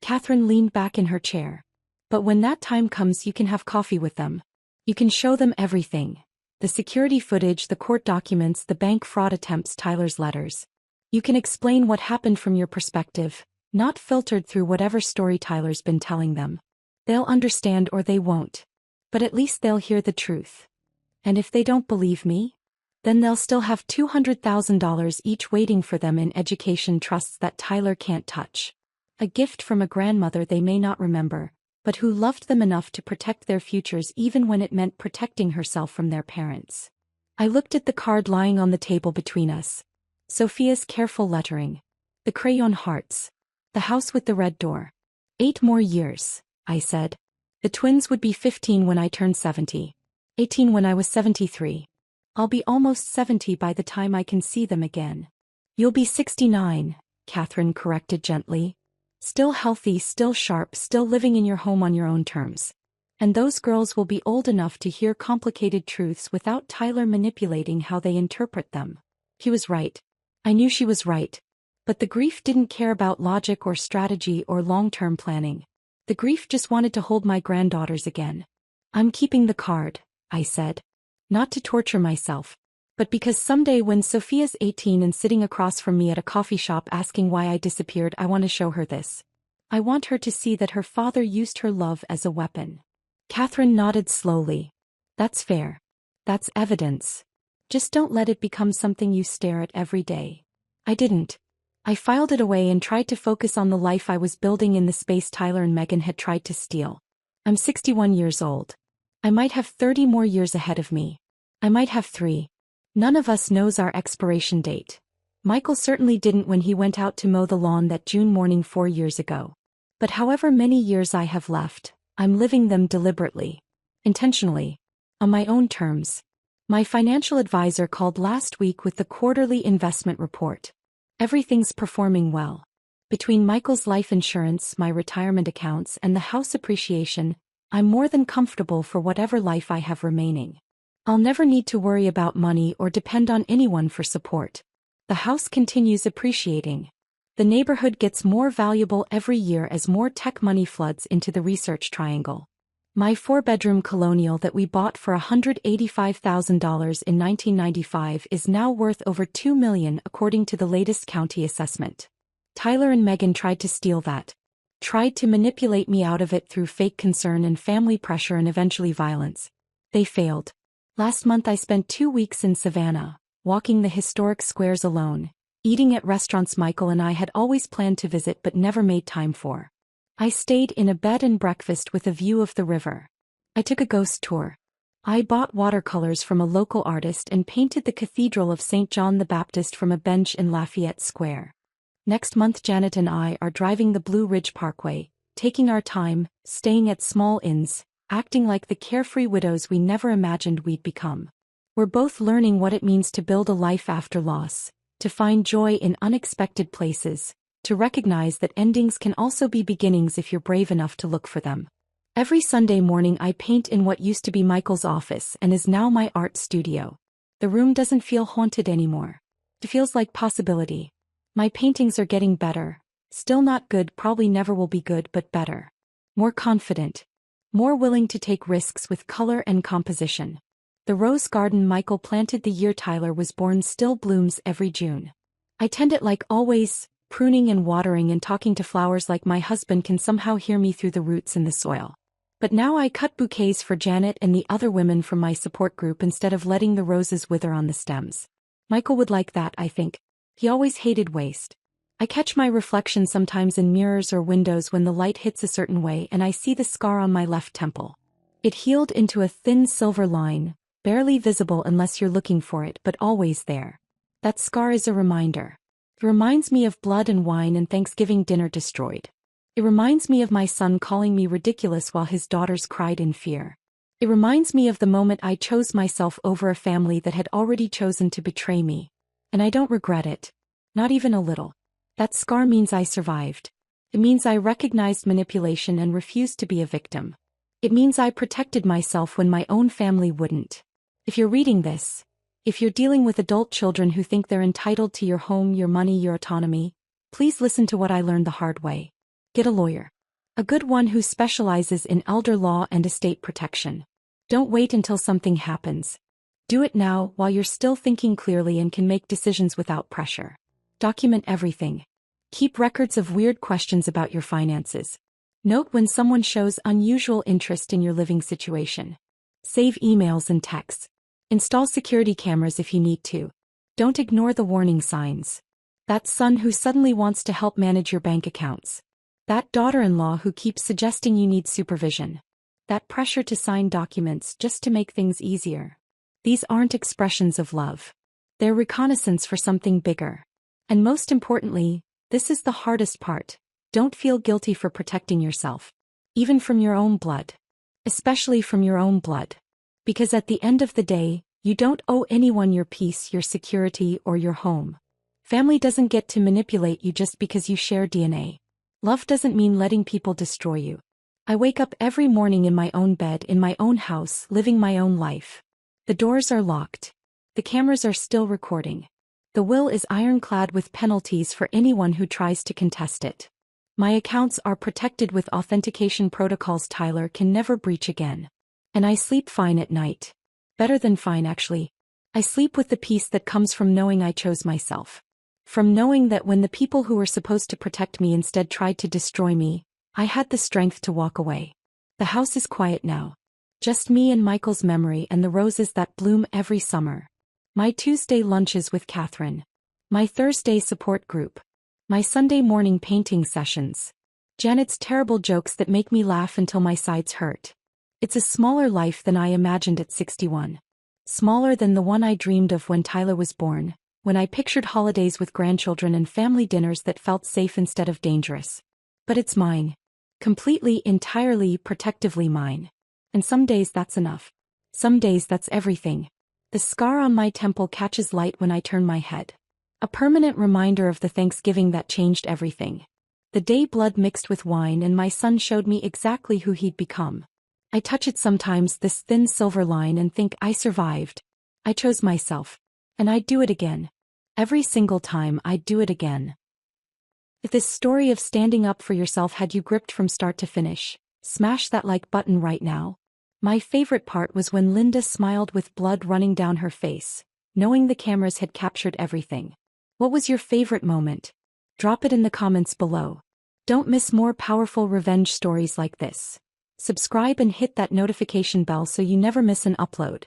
Catherine leaned back in her chair. But when that time comes, you can have coffee with them. You can show them everything. The security footage, the court documents, the bank fraud attempts, Tyler's letters. You can explain what happened from your perspective, not filtered through whatever story Tyler's been telling them. They'll understand or they won't. But at least they'll hear the truth. And if they don't believe me, then they'll still have $200,000 each waiting for them in education trusts that Tyler can't touch. A gift from a grandmother they may not remember, but who loved them enough to protect their futures even when it meant protecting herself from their parents. I looked at the card lying on the table between us. Sophia's careful lettering. The crayon hearts. The house with the red door. 8 more years, I said. The twins would be 15 when I turned 70. 18 when I was 73. I'll be almost 70 by the time I can see them again. You'll be 69, Catherine corrected gently. Still healthy, still sharp, still living in your home on your own terms. And those girls will be old enough to hear complicated truths without Tyler manipulating how they interpret them. He was right. I knew she was right. But the grief didn't care about logic or strategy or long-term planning. The grief just wanted to hold my granddaughters again. I'm keeping the card, I said. Not to torture myself, but because someday when Sophia's 18 and sitting across from me at a coffee shop asking why I disappeared, I want to show her this. I want her to see that her father used her love as a weapon. Catherine nodded slowly. That's fair. That's evidence. Just don't let it become something you stare at every day. I didn't. I filed it away and tried to focus on the life I was building in the space Tyler and Megan had tried to steal. I'm 61 years old. I might have 30 more years ahead of me. I might have 3. None of us knows our expiration date. Michael certainly didn't when he went out to mow the lawn that June morning 4 years ago. But however many years I have left, I'm living them deliberately. Intentionally. On my own terms. My financial advisor called last week with the quarterly investment report. Everything's performing well. Between Michael's life insurance, my retirement accounts, and the house appreciation, I'm more than comfortable for whatever life I have remaining. I'll never need to worry about money or depend on anyone for support. The house continues appreciating. The neighborhood gets more valuable every year as more tech money floods into the research triangle. My 4-bedroom colonial that we bought for $185,000 in 1995 is now worth over $2 million according to the latest county assessment. Tyler and Megan tried to steal that. Tried to manipulate me out of it through fake concern and family pressure and eventually violence. They failed. Last month I spent 2 weeks in Savannah, walking the historic squares alone, eating at restaurants Michael and I had always planned to visit but never made time for. I stayed in a bed and breakfast with a view of the river. I took a ghost tour. I bought watercolors from a local artist and painted the Cathedral of St. John the Baptist from a bench in Lafayette Square. Next month Janet and I are driving the Blue Ridge Parkway, taking our time, staying at small inns, acting like the carefree widows we never imagined we'd become. We're both learning what it means to build a life after loss, to find joy in unexpected places, to recognize that endings can also be beginnings if you're brave enough to look for them. Every Sunday morning I paint in what used to be Michael's office and is now my art studio. The room doesn't feel haunted anymore. It feels like possibility. My paintings are getting better. Still not good, probably never will be good, but better. More confident. More willing to take risks with color and composition. The rose garden Michael planted the year Tyler was born still blooms every June. I tend it like always, pruning and watering and talking to flowers like my husband can somehow hear me through the roots in the soil. But now I cut bouquets for Janet and the other women from my support group instead of letting the roses wither on the stems. Michael would like that, I think. He always hated waste. I catch my reflection sometimes in mirrors or windows when the light hits a certain way and I see the scar on my left temple. It healed into a thin silver line, barely visible unless you're looking for it, but always there. That scar is a reminder. It reminds me of blood and wine and Thanksgiving dinner destroyed. It reminds me of my son calling me ridiculous while his daughters cried in fear. It reminds me of the moment I chose myself over a family that had already chosen to betray me. And I don't regret it. Not even a little. That scar means I survived. It means I recognized manipulation and refused to be a victim. It means I protected myself when my own family wouldn't. If you're reading this, if you're dealing with adult children who think they're entitled to your home, your money, your autonomy, please listen to what I learned the hard way. Get a lawyer. A good one who specializes in elder law and estate protection. Don't wait until something happens. Do it now while you're still thinking clearly and can make decisions without pressure. Document everything. Keep records of weird questions about your finances. Note when someone shows unusual interest in your living situation. Save emails and texts. Install security cameras if you need to. Don't ignore the warning signs. That son who suddenly wants to help manage your bank accounts. That daughter-in-law who keeps suggesting you need supervision. That pressure to sign documents just to make things easier. These aren't expressions of love. They're reconnaissance for something bigger. And most importantly, this is the hardest part. Don't feel guilty for protecting yourself. Even from your own blood. Especially from your own blood. Because at the end of the day, you don't owe anyone your peace, your security, or your home. Family doesn't get to manipulate you just because you share DNA. Love doesn't mean letting people destroy you. I wake up every morning in my own bed, in my own house, living my own life. The doors are locked. The cameras are still recording. The will is ironclad with penalties for anyone who tries to contest it. My accounts are protected with authentication protocols Tyler can never breach again. And I sleep fine at night. Better than fine, actually. I sleep with the peace that comes from knowing I chose myself. From knowing that when the people who were supposed to protect me instead tried to destroy me, I had the strength to walk away. The house is quiet now. Just me and Michael's memory and the roses that bloom every summer. My Tuesday lunches with Catherine. My Thursday support group. My Sunday morning painting sessions. Janet's terrible jokes that make me laugh until my sides hurt. It's a smaller life than I imagined at 61. Smaller than the one I dreamed of when Tyler was born, when I pictured holidays with grandchildren and family dinners that felt safe instead of dangerous. But it's mine. Completely, entirely, protectively mine. And some days that's enough. Some days that's everything. The scar on my temple catches light when I turn my head. A permanent reminder of the Thanksgiving that changed everything. The day blood mixed with wine and my son showed me exactly who he'd become. I touch it sometimes, this thin silver line, and think I survived. I chose myself. And I'd do it again. Every single time I'd do it again. If this story of standing up for yourself had you gripped from start to finish, smash that like button right now. My favorite part was when Linda smiled with blood running down her face, knowing the cameras had captured everything. What was your favorite moment? Drop it in the comments below. Don't miss more powerful revenge stories like this. Subscribe and hit that notification bell so you never miss an upload.